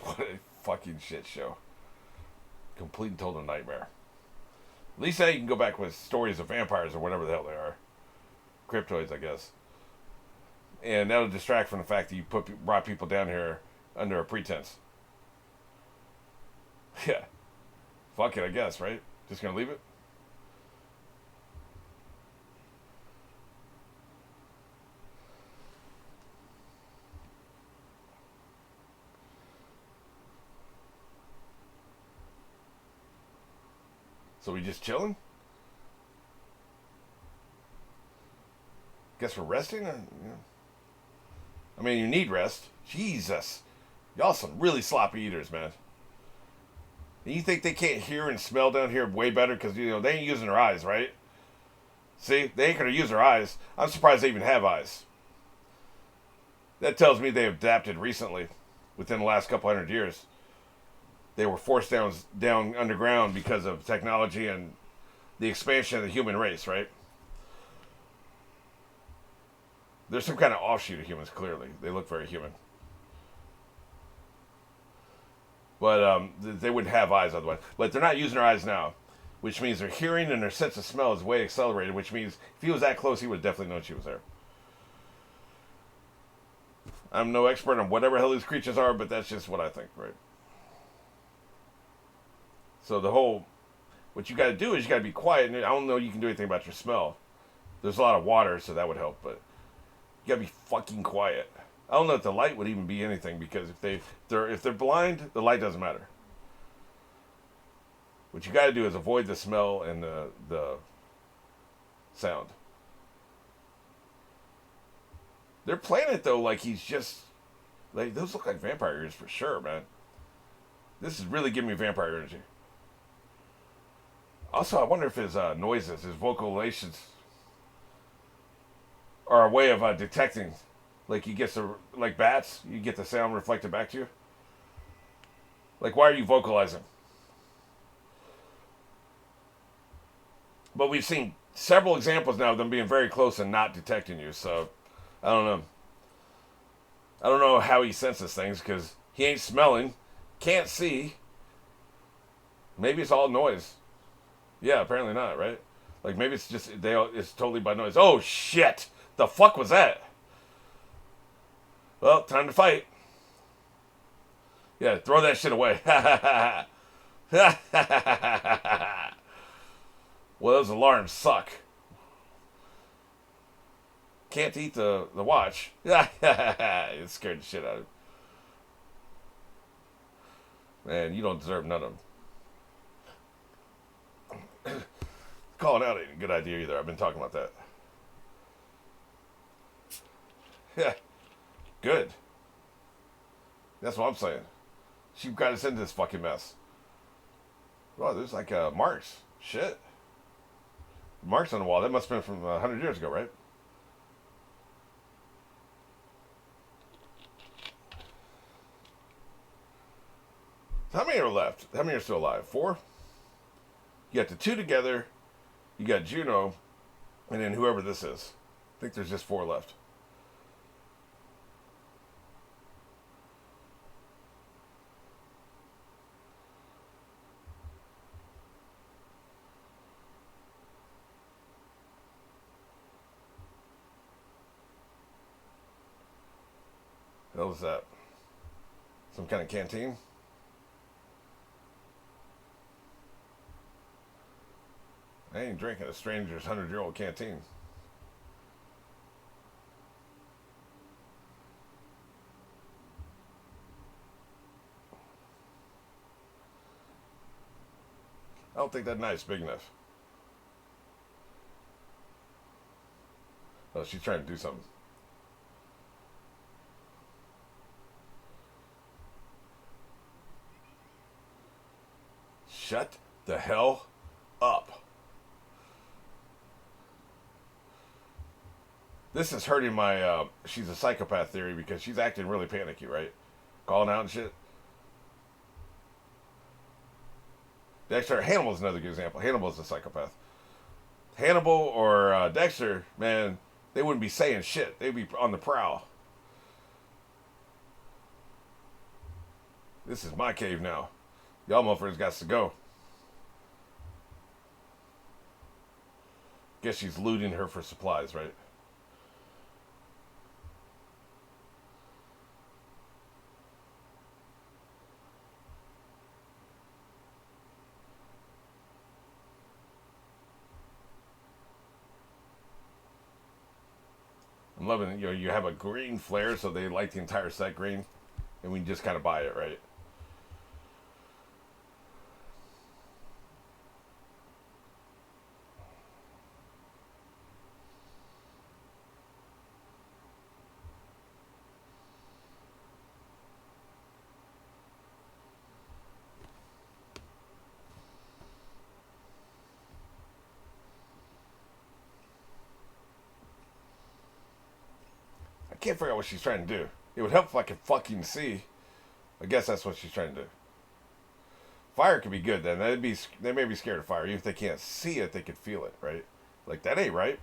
What a fucking shit show. Complete and total nightmare. At least now you can go back with stories of vampires or whatever the hell they are. Cryptoids, I guess. And that'll distract from the fact that you brought people down here under a pretense. Yeah. Fuck it, I guess, right? Just gonna leave it? So we just chilling? Guess we're resting? I mean, you need rest. Jesus. Y'all some really sloppy eaters, man. And you think they can't hear and smell down here way better because, they ain't using their eyes, right? See? They ain't going to use their eyes. I'm surprised they even have eyes. That tells me they adapted recently, within the last couple 100 years. They were forced down underground because of technology and the expansion of the human race, right? There's some kind of offshoot of humans, clearly. They look very human. But they wouldn't have eyes otherwise. But they're not using their eyes now, which means their hearing and their sense of smell is way accelerated, which means if he was that close, he would have definitely known she was there. I'm no expert on whatever hell these creatures are, but that's just what I think, right? So what you got to do is you got to be quiet. And I don't know you can do anything about your smell. There's a lot of water, so that would help, but you got to be fucking quiet. I don't know if the light would even be anything because if they're blind, the light doesn't matter. What you got to do is avoid the smell and the sound. They're playing it though like he's just like those look like vampire ears for sure, man. This is really giving me vampire energy. Also, I wonder if his noises, his vocalizations, are a way of detecting Like you get the like bats, you get the sound reflected back to you. Like why are you vocalizing? But we've seen several examples now of them being very close and not detecting you. So I don't know. I don't know how he senses things because he ain't smelling, can't see. Maybe it's all noise. Yeah, apparently not, right? Like maybe it's just it's totally by noise. Oh shit! The fuck was that? Well, time to fight. Yeah, throw that shit away. Well, those alarms suck. Can't eat the watch. It scared the shit out of him. Man, you don't deserve none of them. Calling out ain't a good idea either. I've been talking about that. Yeah, good. That's what I'm saying. She got us into this fucking mess. Oh, there's like marks. Shit. Marks on the wall. That must have been from 100 years ago, right? How many are left? How many are still alive? 4? You got the 2 together. You got Juno. And then whoever this is. I think there's just 4 left. What was that? Some kind of canteen? I ain't drinking a stranger's 100-year-old canteen. I don't think that knife's big enough. Oh, she's trying to do something. Shut the hell up. This is hurting my she's a psychopath theory because she's acting really panicky, right? Calling out and shit. Dexter, Hannibal's another good example. Hannibal's a psychopath. Hannibal or Dexter, man, they wouldn't be saying shit. They'd be on the prowl. This is my cave now. Y'all motherfuckers got to go. Guess she's looting her for supplies, right? I'm loving it. You know, you have a green flare, so they light the entire set green, and we can just kind of buy it, right? I can't figure out what she's trying to do. It would help if I could fucking see. I guess that's what she's trying to do. Fire could be good then. They may be scared of fire. Even if they can't see it, they could feel it, right? Like that ain't right.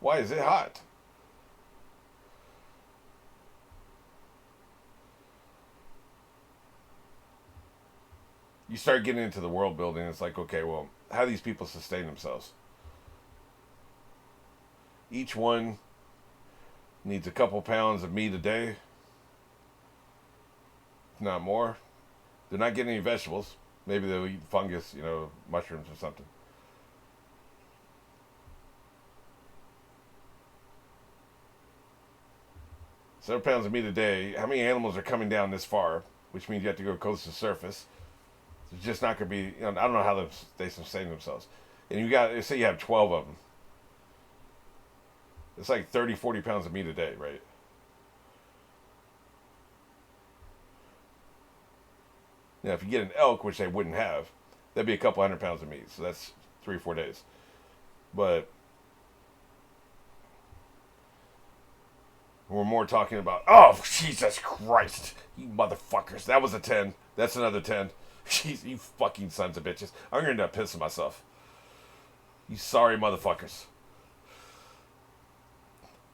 Why is it hot? You start getting into the world building. It's like, okay, well, how do these people sustain themselves? Each one needs a couple pounds of meat a day, if not more. They're not getting any vegetables. Maybe they'll eat fungus, mushrooms or something. 7 pounds of meat a day. How many animals are coming down this far? Which means you have to go close to the surface. It's just not going to be. I don't know how they sustain themselves. And say you have 12 of them. It's like 30, 40 pounds of meat a day, right? Now, if you get an elk, which they wouldn't have, that'd be a couple 100 pounds of meat. So that's 3 or 4 days. But We're more talking about, oh, Jesus Christ. You motherfuckers. That was a 10. That's another 10. Jeez, you fucking sons of bitches. I'm going to end up pissing myself. You sorry motherfuckers.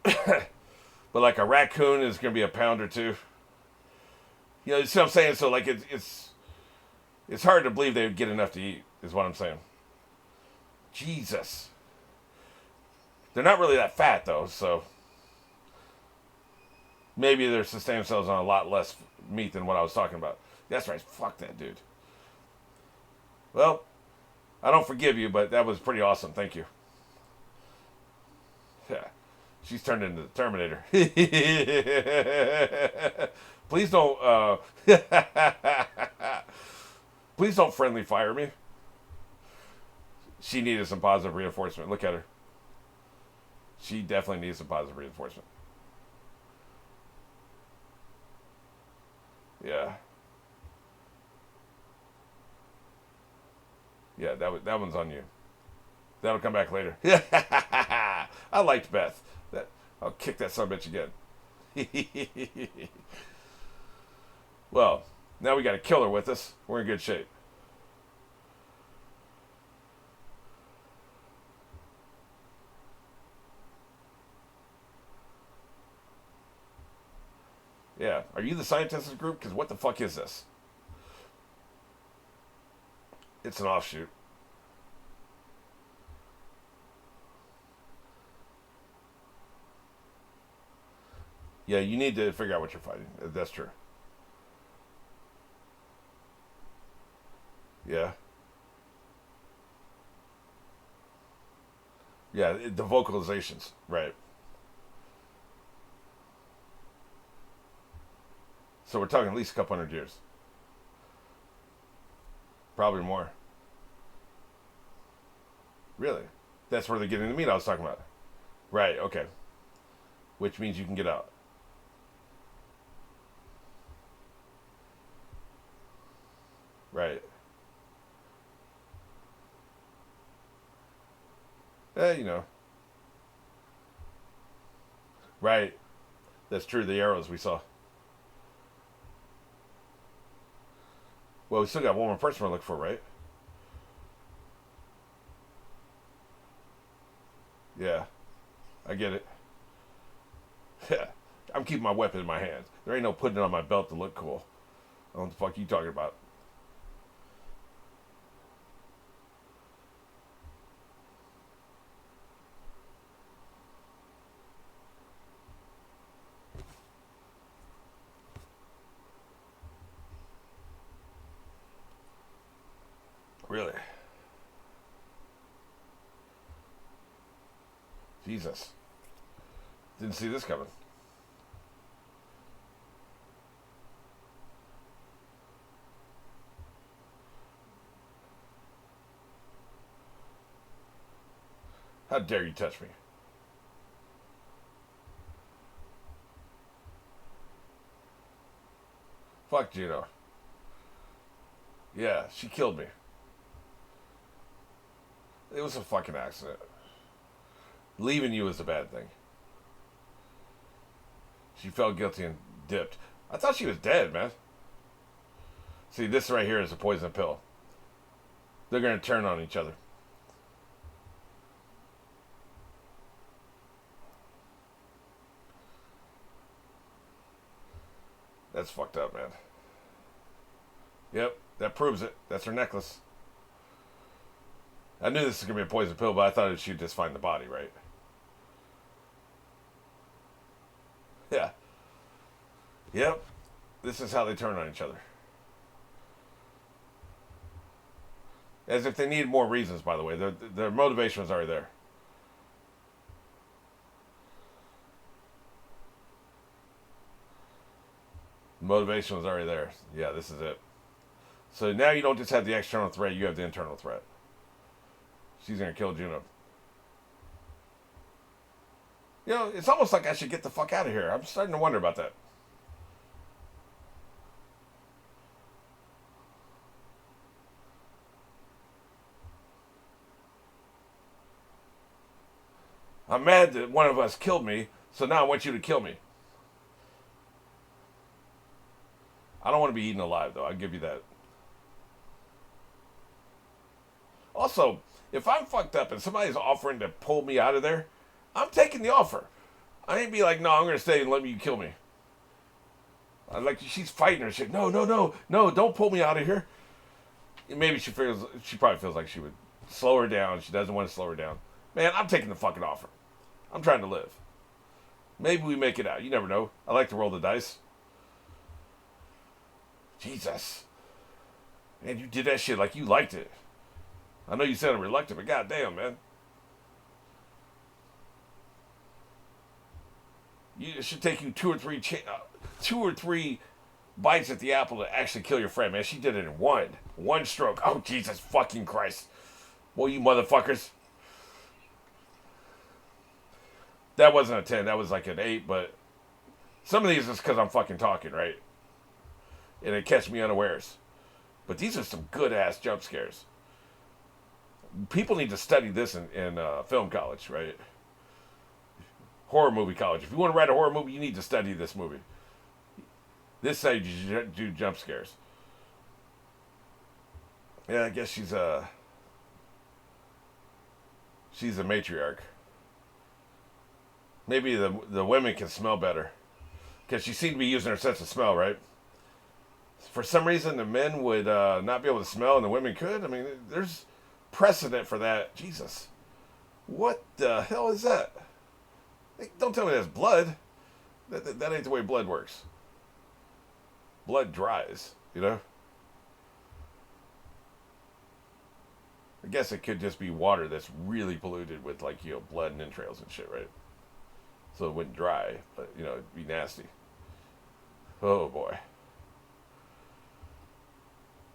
But like a raccoon is going to be a pound or two. You know, you see what I'm saying? So like it's hard to believe they would get enough to eat, is what I'm saying. Jesus. They're not really that fat though, so maybe they're sustaining themselves on a lot less meat than what I was talking about. That's right. Fuck that dude. Well, I don't forgive you, but that was pretty awesome. Thank you. Yeah. She's turned into the Terminator. Please don't, please don't friendly fire me. She needed some positive reinforcement. Look at her. She definitely needs some positive reinforcement. Yeah. Yeah, that one's on you. That'll come back later. I liked Beth. I'll kick that son of a bitch again. Well, now we got a killer with us. We're in good shape. Yeah. Are you the scientist of the group? Because what the fuck is this? It's an offshoot. Yeah, you need to figure out what you're fighting. That's true. Yeah. Yeah, the vocalizations. Right. So we're talking at least a couple hundred years. Probably more. Really? That's where they're getting the meat I was talking about. Right, okay. Which means you can get out. Right. You know. Right. That's true, the arrows we saw. Well, we still got one more person we're looking for, right? Yeah. I get it. Yeah. I'm keeping my weapon in my hands. There ain't no putting it on my belt to look cool. I don't know what the fuck you talking about. Really? Jesus. Didn't see this coming. How dare you touch me? Fuck Juno. Yeah, she killed me. It was a fucking accident. Leaving you was a bad thing. She felt guilty and dipped. I thought she was dead, man. See, this right here is a poison pill. They're going to turn on each other. That's fucked up, man. Yep, that proves it. That's her necklace. I knew this was going to be a poison pill, but I thought she'd just find the body, right? Yeah. Yep. This is how they turn on each other. As if they needed more reasons, by the way. Their motivation was already there. The motivation was already there. Yeah, this is it. So now you don't just have the external threat, you have the internal threat. She's going to kill Juno. You know, it's almost like I should get the fuck out of here. I'm starting to wonder about that. I'm mad that one of us killed me, so now I want you to kill me. I don't want to be eaten alive, though. I'll give you that. Also, if I'm fucked up and somebody's offering to pull me out of there, I'm taking the offer. I ain't be like, no, I'm going to stay and let you kill me. I'm like, she's fighting her shit. No, don't pull me out of here. Maybe she probably feels like she would slow her down. She doesn't want to slow her down. Man, I'm taking the fucking offer. I'm trying to live. Maybe we make it out. You never know. I like to roll the dice. Jesus. Man, you did that shit like you liked it. I know you said I'm reluctant, but goddamn, man. It should take you two or three bites at the apple to actually kill your friend, man. She did it in one stroke. Oh, Jesus fucking Christ. Well, you motherfuckers. That wasn't a 10. That was like an 8, but some of these is because I'm fucking talking, right? And it catch me unawares. But these are some good-ass jump scares. People need to study this in film college, right? Horror movie college. If you want to write a horror movie, you need to study this movie. This side you do jump scares. Yeah, I guess she's a matriarch. Maybe the women can smell better. Because she seemed to be using her sense of smell, right? For some reason, the men would not be able to smell and the women could. I mean, there's precedent for that. Jesus. What the hell is that? Don't tell me that's blood. That ain't the way blood works. Blood dries, you know? I guess it could just be water that's really polluted with, like, you know, blood and entrails and shit, right? So it wouldn't dry, but, you know, it'd be nasty. Oh, boy.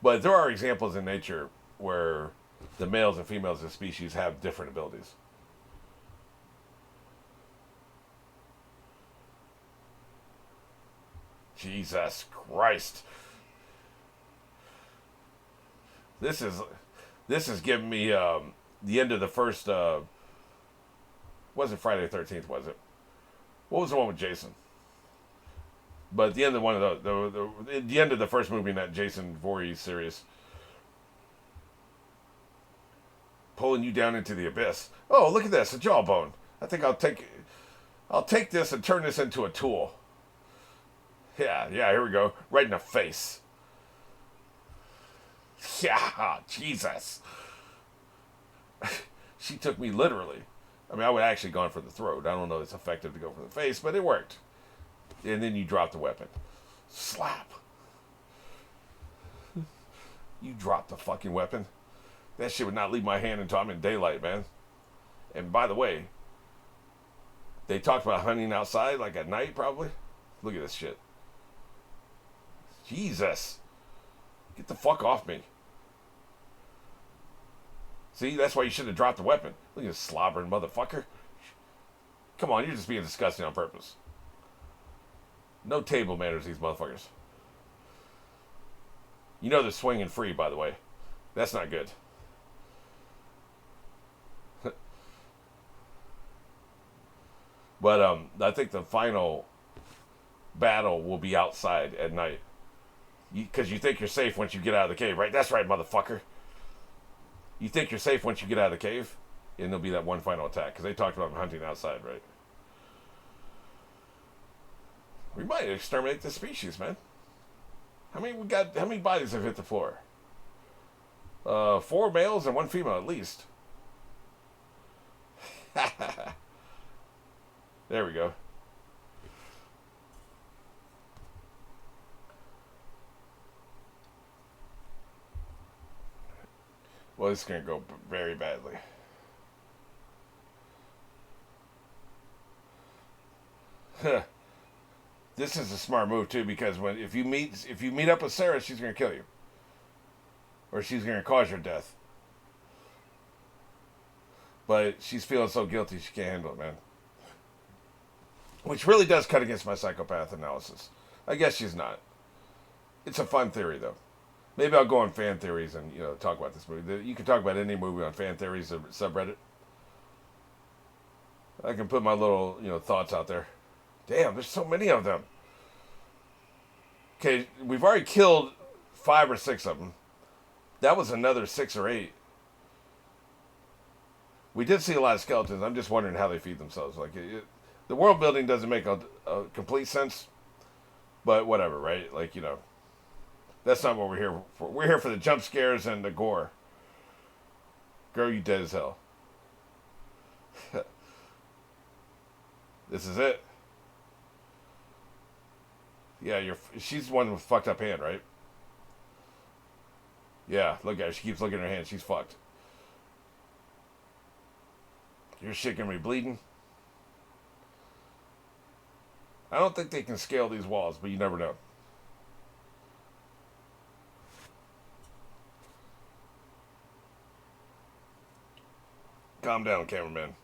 But there are examples in nature where the males and females of species have different abilities. Jesus Christ. This is giving me the end of the first wasn't Friday the 13th, was it? What was the one with Jason? But at the end of one of the end of the first movie in that Jason Voorhees series, pulling you down into the abyss. Oh, look at this, a jawbone. I think I'll take this and turn this into a tool. Yeah, here we go. Right in the face. Yeah, Jesus. She took me literally. I mean, I would have actually gone for the throat. I don't know if it's effective to go for the face, but it worked. And then you drop the weapon. Slap. You drop the fucking weapon. That shit would not leave my hand until I'm in daylight, man. And by the way, they talked about hunting outside, like at night, probably. Look at this shit. Jesus. Get the fuck off me. See, that's why you should have dropped the weapon. Look at this slobbering motherfucker. Come on, you're just being disgusting on purpose. No table manners, these motherfuckers. You know they're swinging free, by the way. That's not good. But I think the final battle will be outside at night. Because you think you're safe once you get out of the cave, right? That's right, motherfucker. You think you're safe once you get out of the cave, and there'll be that one final attack. Because they talked about hunting outside, right? We might exterminate the species, man. How many bodies have hit the floor? 4 males and 1 female, at least. There we go. Well, this is going to go very badly. This is a smart move too, because if you meet up with Sarah, she's going to kill you, or she's going to cause your death. But she's feeling so guilty she can't handle it, man. Which really does cut against my psychopath analysis. I guess she's not. It's a fun theory though. Maybe I'll go on fan theories and talk about this movie. You can talk about any movie on fan theories subreddit. I can put my little thoughts out there. Damn, there's so many of them. Okay, we've already killed 5 or 6 of them. That was another 6 or 8. We did see a lot of skeletons. I'm just wondering how they feed themselves. Like, the world building doesn't make a complete sense, but whatever, right? Like, that's not what we're here for. We're here for the jump scares and the gore. Girl, you dead as hell. This is it. Yeah, she's the one with fucked up hand, right? Yeah, look at her. She keeps looking at her hand. She's fucked. Your shit gonna be bleeding. I don't think they can scale these walls, but you never know. Calm down, cameraman.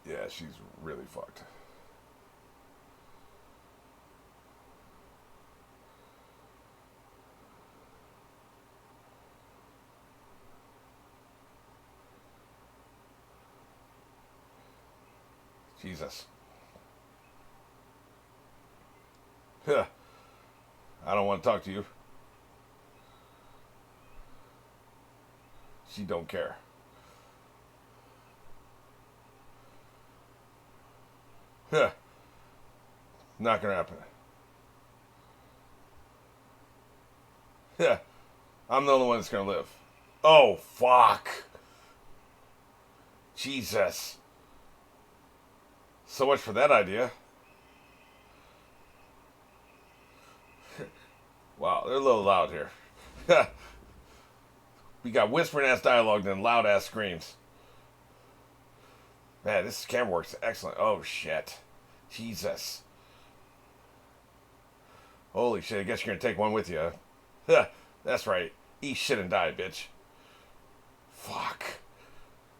Yeah, she's really fucked. Jesus. Huh. I don't want to talk to you. She don't care. Huh. Not gonna happen. Huh. I'm the only one that's gonna live. Oh, fuck. Jesus. So much for that idea. Wow, they're a little loud here. We got whispering ass dialogue and loud ass screams. Man, this camera works excellent. Oh shit. Jesus. Holy shit, I guess you're gonna take one with you, huh? That's right. Eat shit and die, bitch. Fuck.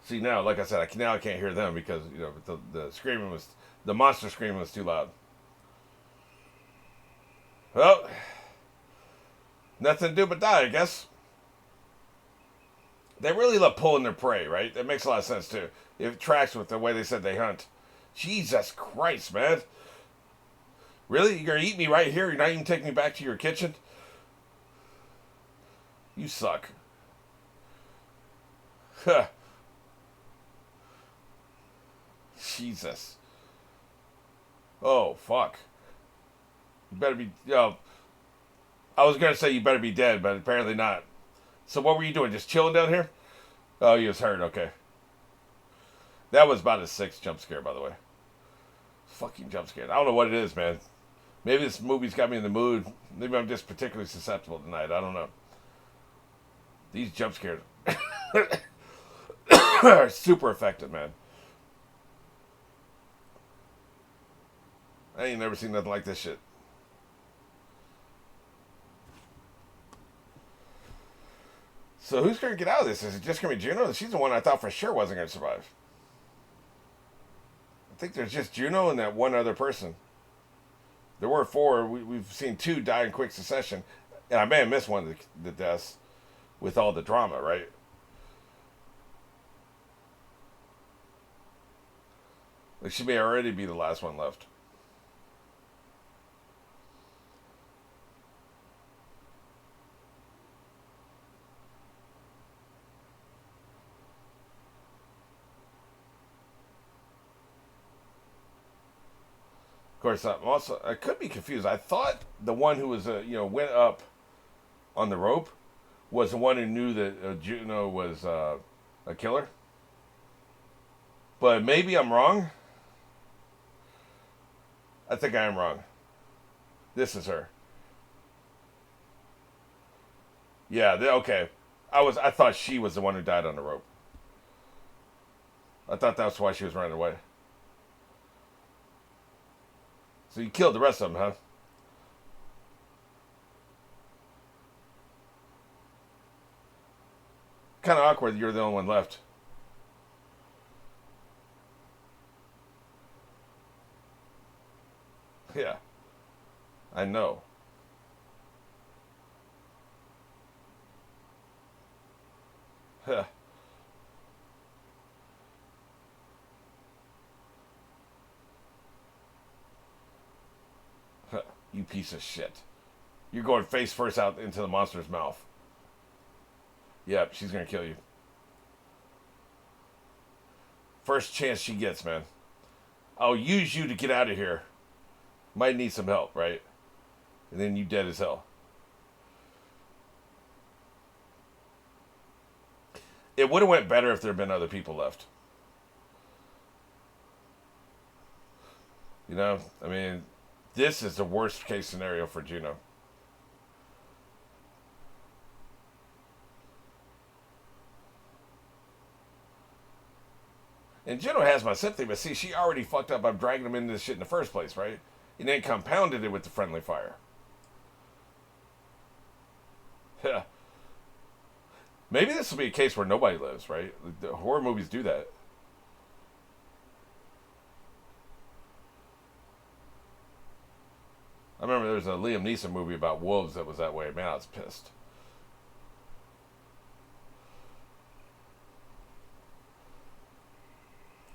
See, now, like I said, I can't hear them because, the screaming was, the monster screaming was too loud. Well, nothing to do but die, I guess. They really love pulling their prey, right? That makes a lot of sense, too. It tracks with the way they said they hunt. Jesus Christ, man. Really? You're gonna eat me right here? You're not even taking me back to your kitchen? You suck. Huh. Jesus. Oh, fuck. You better be... I was gonna say you better be dead, but apparently not. So what were you doing? Just chilling down here? Oh, you was hurt. Okay. That was about a 6 jump scare, by the way. Fucking jump scare. I don't know what it is, man. Maybe this movie's got me in the mood. Maybe I'm just particularly susceptible tonight. I don't know. These jump scares are super effective, man. I ain't never seen nothing like this shit. So who's going to get out of this? Is it just going to be Juno? She's the one I thought for sure wasn't going to survive. I think there's just Juno and that one other person. There were 4. We've seen 2 die in quick succession. And I may have missed one of the deaths with all the drama, right? Like she may already be the last one left. Of course, I could be confused. I thought the one who was, went up on the rope was the one who knew that Juno was a killer. But maybe I'm wrong. I think I am wrong. This is her. Yeah, okay. I thought she was the one who died on the rope. I thought that's why she was running away. So you killed the rest of them, huh? Kind of awkward that you're the only one left. I know. Huh. Huh. You piece of shit. You're going face first out into the monster's mouth. Yep, she's gonna kill you. First chance she gets, man. I'll use you to get out of here. Might need some help, right? And then you dead as hell. It would have went better if there had been other people left. You know, I mean, this is the worst case scenario for Juno. And Juno has my sympathy, but see, she already fucked up by dragging him into this shit in the first place, right? And then compounded it with the friendly fire. Yeah. Maybe this will be a case where nobody lives, right? The horror movies do that. I remember there was a Liam Neeson movie about wolves that was that way. Man, I was pissed.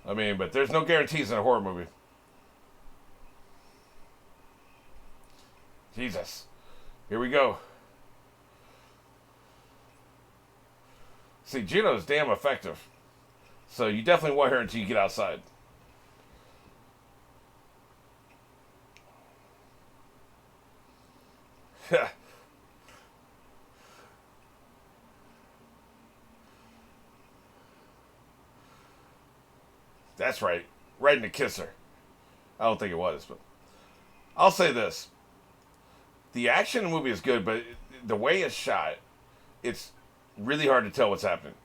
I mean, but there's no guarantees in a horror movie. Jesus. Here we go. See, Juno's damn effective. So you definitely want her until you get outside. That's right. Right in the kisser. I don't think it was, but I'll say this. The action in the movie is good, but the way it's shot, it's really hard to tell what's happening.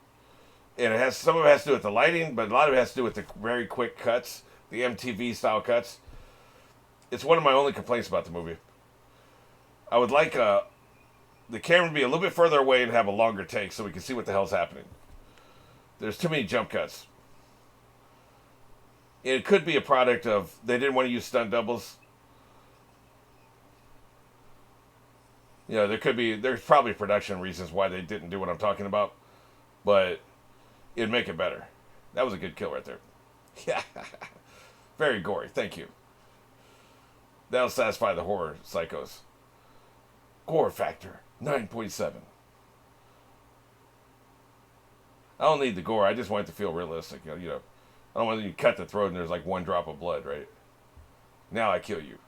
And it has some of it has to do with the lighting, but a lot of it has to do with the very quick cuts, the MTV style cuts. It's one of my only complaints about the movie. I would like the camera to be a little bit further away and have a longer take so we can see what the hell's happening. There's too many jump cuts. It could be a product of they didn't want to use stunt doubles. You know, there's probably production reasons why they didn't do what I'm talking about, but it'd make it better. That was a good kill right there. Yeah. Very gory. Thank you. That'll satisfy the horror psychos. Gore factor 9.7. I don't need the gore. I just want it to feel realistic. You know, I don't want you to cut the throat and there's like one drop of blood, right? Now I kill you.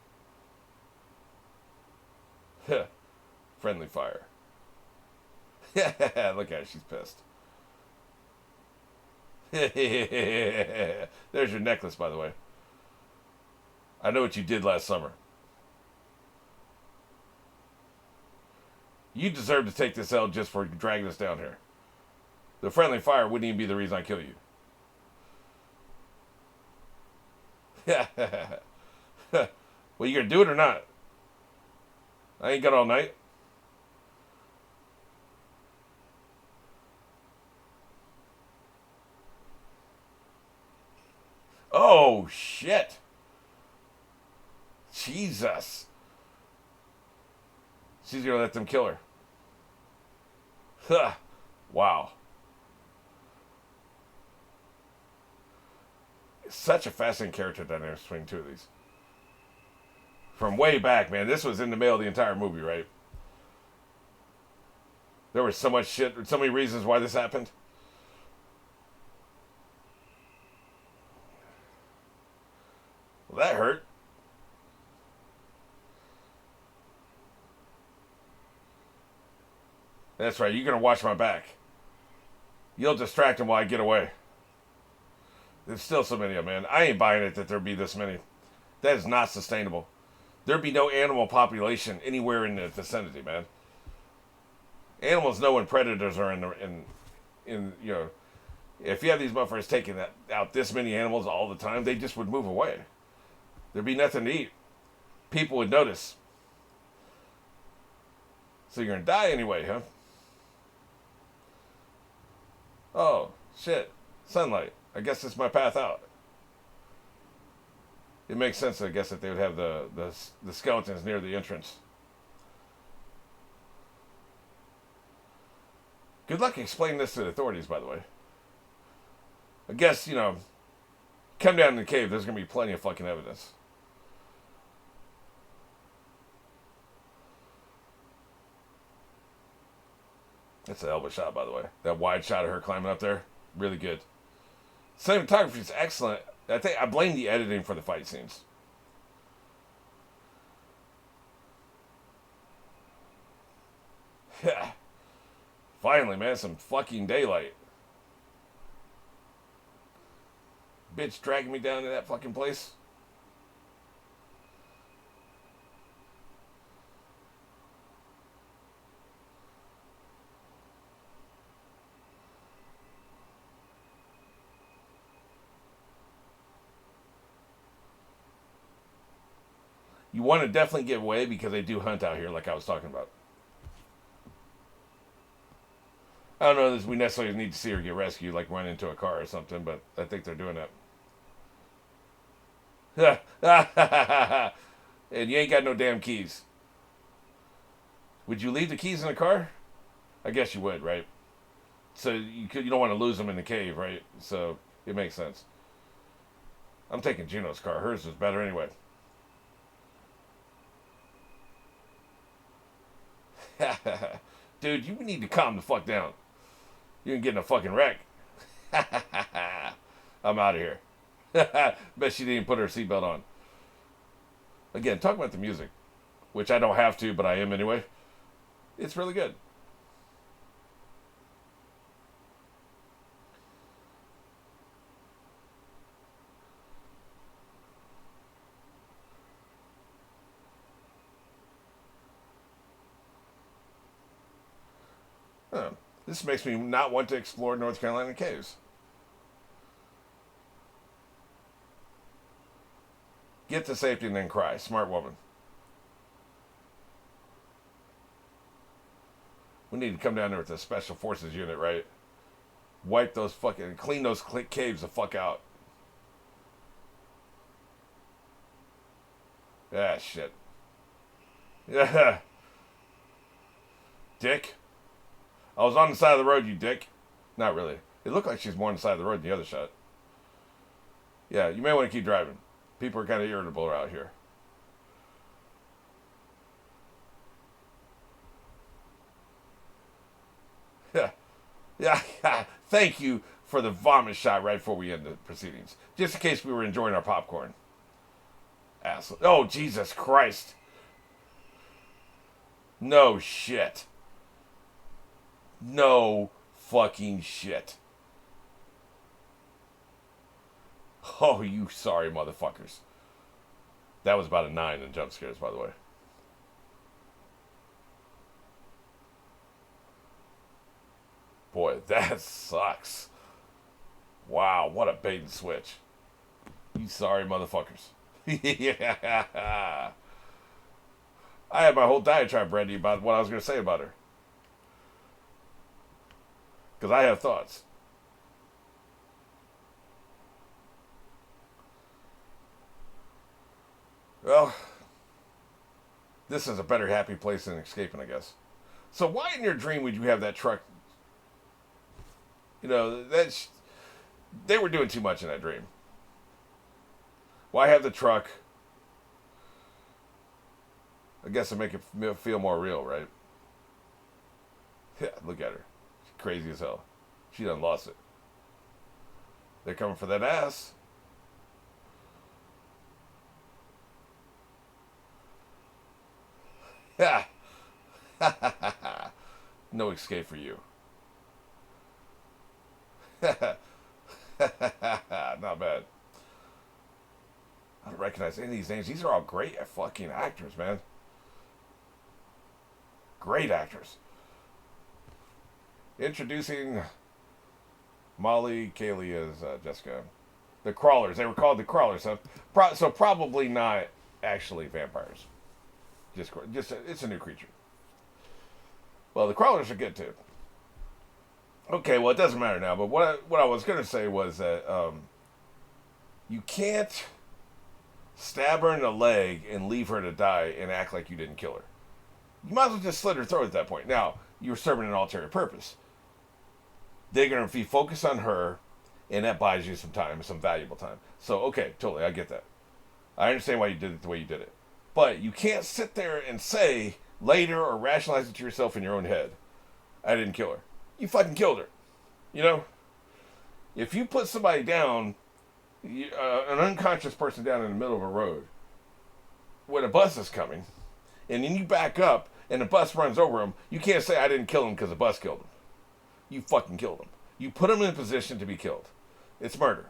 Friendly fire. Look at her. She's pissed. There's your necklace, by the way. I know what you did last summer. You deserve to take this L just for dragging us down here. The friendly fire wouldn't even be the reason I kill you. Well, you gonna do it or not? I ain't got all night. Oh, shit. Jesus. She's gonna let them kill her. Huh. Wow. Such a fascinating character dynamic between two of these. From way back, man. This was in the middle of the entire movie, right? There was so much shit, so many reasons why this happened. Well, that hurt. That's right, you're gonna watch my back. You'll distract him while I get away. There's still so many of them, man. I ain't buying it that there be this many. That is not sustainable. There'd be no animal population anywhere in the vicinity, man. Animals know when predators are in you know, if you have these motherfuckers taking out this many animals all the time, they just would move away. There'd be nothing to eat. People would notice. So you're gonna die anyway, huh? Oh, shit. Sunlight. I guess it's my path out. It makes sense, I guess, that they would have the skeletons near the entrance. Good luck explaining this to the authorities, by the way. I guess, come down in the cave, there's going to be plenty of fucking evidence. That's a hell of a shot, by the way. That wide shot of her climbing up there, really good. Cinematography is excellent. I blame the editing for the fight scenes. Yeah. Finally, man, some fucking daylight. Bitch dragging me down to that fucking place. You want to definitely get away because they do hunt out here, like I was talking about. I don't know if we necessarily need to see her get rescued, like run into a car or something, but I think they're doing that. And you ain't got no damn keys. Would you leave the keys in the car? I guess you would, right? So you don't want to lose them in the cave, right? So it makes sense. I'm taking Juno's car. Hers is better anyway. Dude, you need to calm the fuck down. You ain't getting a fucking wreck. I'm out of here. Bet she didn't put her seatbelt on. Again, talk about the music, which I don't have to, but I am anyway. It's really good. Huh. This makes me not want to explore North Carolina caves. Get to safety and then cry. Smart woman. We need to come down there with the special forces unit, right? Wipe those fucking... Clean those caves the fuck out. Ah, shit. Yeah. Dick. I was on the side of the road, you dick. Not really. It looked like she's more on the side of the road than the other shot. Yeah, you may want to keep driving. People are kind of irritable out here. Yeah. Yeah. Thank you for the vomit shot right before we end the proceedings. Just in case we were enjoying our popcorn. Asshole. Oh, Jesus Christ. No shit. No fucking shit. Oh, you sorry motherfuckers. That was about a 9 in jump scares, by the way. Boy, that sucks. Wow, what a bait and switch. You sorry motherfuckers. Yeah. I had my whole diatribe ready about what I was going to say about her. Because I have thoughts. Well, this is a better happy place than escaping, I guess. So why in your dream would you have that truck? They were doing too much in that dream. Why have the truck? I guess to make it feel more real, right? Yeah, look at her. She's crazy as hell. She done lost it. They're coming for that ass. Yeah. No escape for you. Not bad. I don't recognize any of these names. These are all great fucking actors, man. Great actors. Introducing Molly Kaylee as Jessica. The Crawlers. They were called the Crawlers, huh? So probably not actually vampires. Just it's a new creature. Well, the Crawlers are good too. Okay, well it doesn't matter now. But what I was going to say was that you can't stab her in the leg and leave her to die and act like you didn't kill her. You might as well just slit her throat at that point. Now, you're serving an ulterior purpose. They're going to be focused on her, and that buys you some time, some valuable time. So, okay, totally, I get that. I understand why you did it the way you did it. But you can't sit there and say later or rationalize it to yourself in your own head, I didn't kill her. You fucking killed her. You know? If you put somebody down, an unconscious person down in the middle of a road, when a bus is coming, and then you back up, and the bus runs over him, you can't say, I didn't kill him because the bus killed him. You fucking killed him. You put him in a position to be killed. It's murder.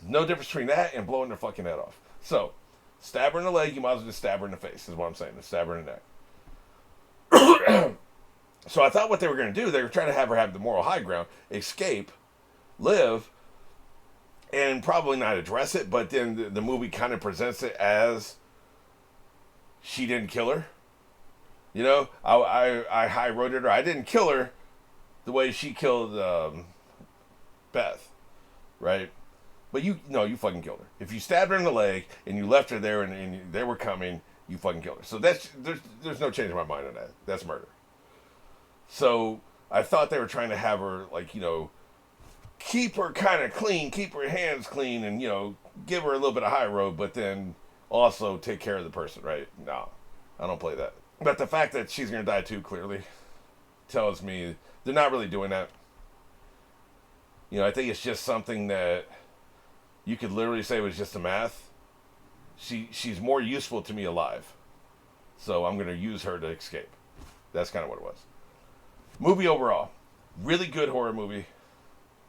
There's no difference between that and blowing their fucking head off. So, stab her in the leg, you might as well just stab her in the face, is what I'm saying. Just stab her in the neck. So I thought what they were going to do, they were trying to have her have the moral high ground, escape, live, and probably not address it, but then the movie kind of presents it as she didn't kill her. You know, I high-roaded her. I didn't kill her the way she killed Beth, right? But you fucking killed her. If you stabbed her in the leg and you left her there and they were coming, you fucking killed her. So there's no change in my mind on that. That's murder. So I thought they were trying to have her, like, you know, keep her kind of clean, keep her hands clean, and, you know, give her a little bit of high road, but then also take care of the person, right? No, I don't play that. But the fact that she's going to die too clearly tells me they're not really doing that. You know, I think it's just something that you could literally say was just a math. She's more useful to me alive. So I'm going to use her to escape. That's kind of what it was. Movie overall. Really good horror movie.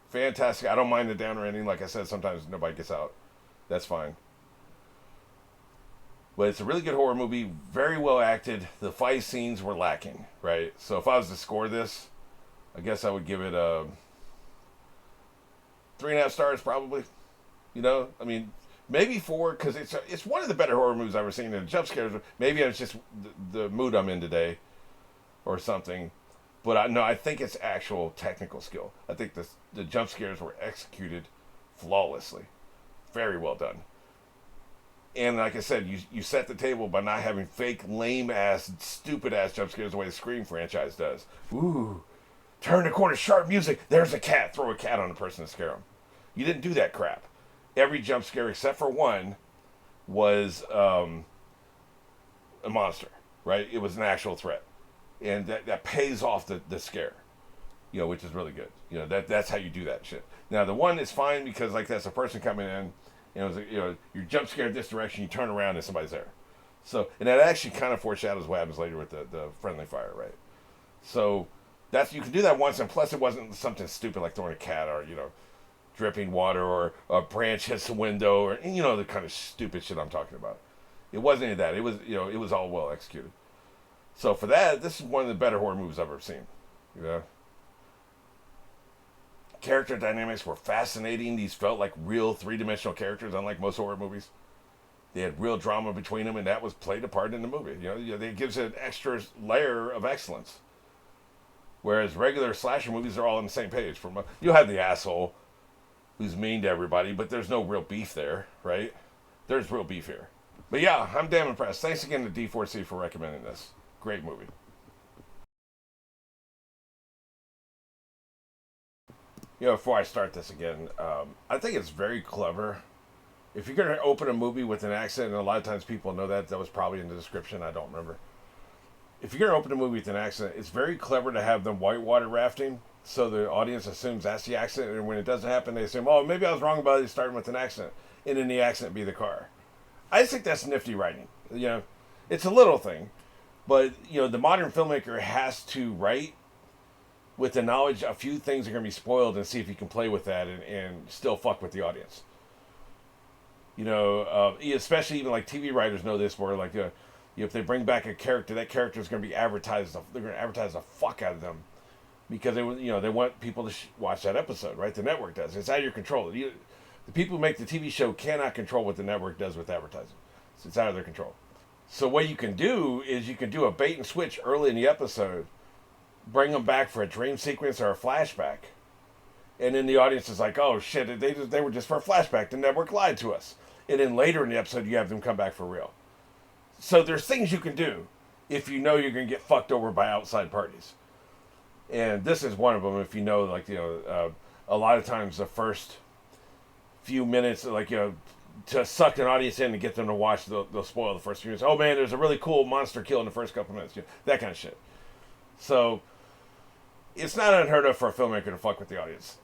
Fantastic. I don't mind the down or ending. Like I said, sometimes nobody gets out. That's fine. But it's a really good horror movie. Very well acted. The fight scenes were lacking, right? So if I was to score this, I guess I would give it a 3.5 stars probably. You know, I mean, maybe 4 because it's one of the better horror movies I've ever seen. And jump scares, maybe it's just the mood I'm in today or something. But I think it's actual technical skill. I think the jump scares were executed flawlessly. Very well done. And like I said, you set the table by not having fake, lame-ass, stupid-ass jump scares the way the Scream franchise does. Ooh, turn the corner, sharp music, there's a cat. Throw a cat on a person to scare them. You didn't do that crap. Every jump scare, except for one, was a monster, right? It was an actual threat. And that pays off the scare, you know, which is really good. You know, that's how you do that shit. Now, the one is fine because, like, that's a person coming in, you know, you're jump scared this direction, you turn around and somebody's there. So, and that actually kind of foreshadows what happens later with the friendly fire, right? So, you can do that once, and plus it wasn't something stupid like throwing a cat or, you know, dripping water or a branch hits the window or, you know, the kind of stupid shit I'm talking about. It wasn't any of that. It was, you know, it was all well executed. So for that, this is one of the better horror movies I've ever seen. You know? Character dynamics were fascinating. These felt like real three-dimensional characters, unlike most horror movies. They had real drama between them, and that was played a part in the movie. You know, it gives it an extra layer of excellence. Whereas regular slasher movies are all on the same page. You'll have the asshole who's mean to everybody, but there's no real beef there, right? There's real beef here. But yeah, I'm damn impressed. Thanks again to D4C for recommending this. Great movie. You know, before I start this again, I think it's very clever. If you're going to open a movie with an accent, and a lot of times people know that was probably in the description, I don't remember. If you're going to open a movie with an accent, it's very clever to have them whitewater rafting, so the audience assumes that's the accent, and when it doesn't happen, they assume, oh, maybe I was wrong about it starting with an accent, and then the accent be the car. I just think that's nifty writing. You know, it's a little thing. But, you know, the modern filmmaker has to write with the knowledge a few things are going to be spoiled and see if you can play with that and still fuck with the audience. You know, especially even like TV writers know this, where like if they bring back a character, that character is going to be advertised. They're going to advertise the fuck out of them because they want people to watch that episode, right? The network does. It's out of your control. The people who make the TV show cannot control what the network does with advertising. So it's out of their control. So what you can do is you can do a bait and switch early in the episode, bring them back for a dream sequence or a flashback, and then the audience is like, "Oh shit, they were just for a flashback. The network lied to us." and then later in the episode you have them come back for real. So there's things you can do if you know you're going to get fucked over by outside parties. And this is one of them. If you know, like, a lot of times the first few minutes, like, to suck an audience in and get them to watch, they'll spoil the first few minutes. Oh man, there's a really cool monster kill in the first couple minutes. That kind of shit. So it's not unheard of for a filmmaker to fuck with the audience.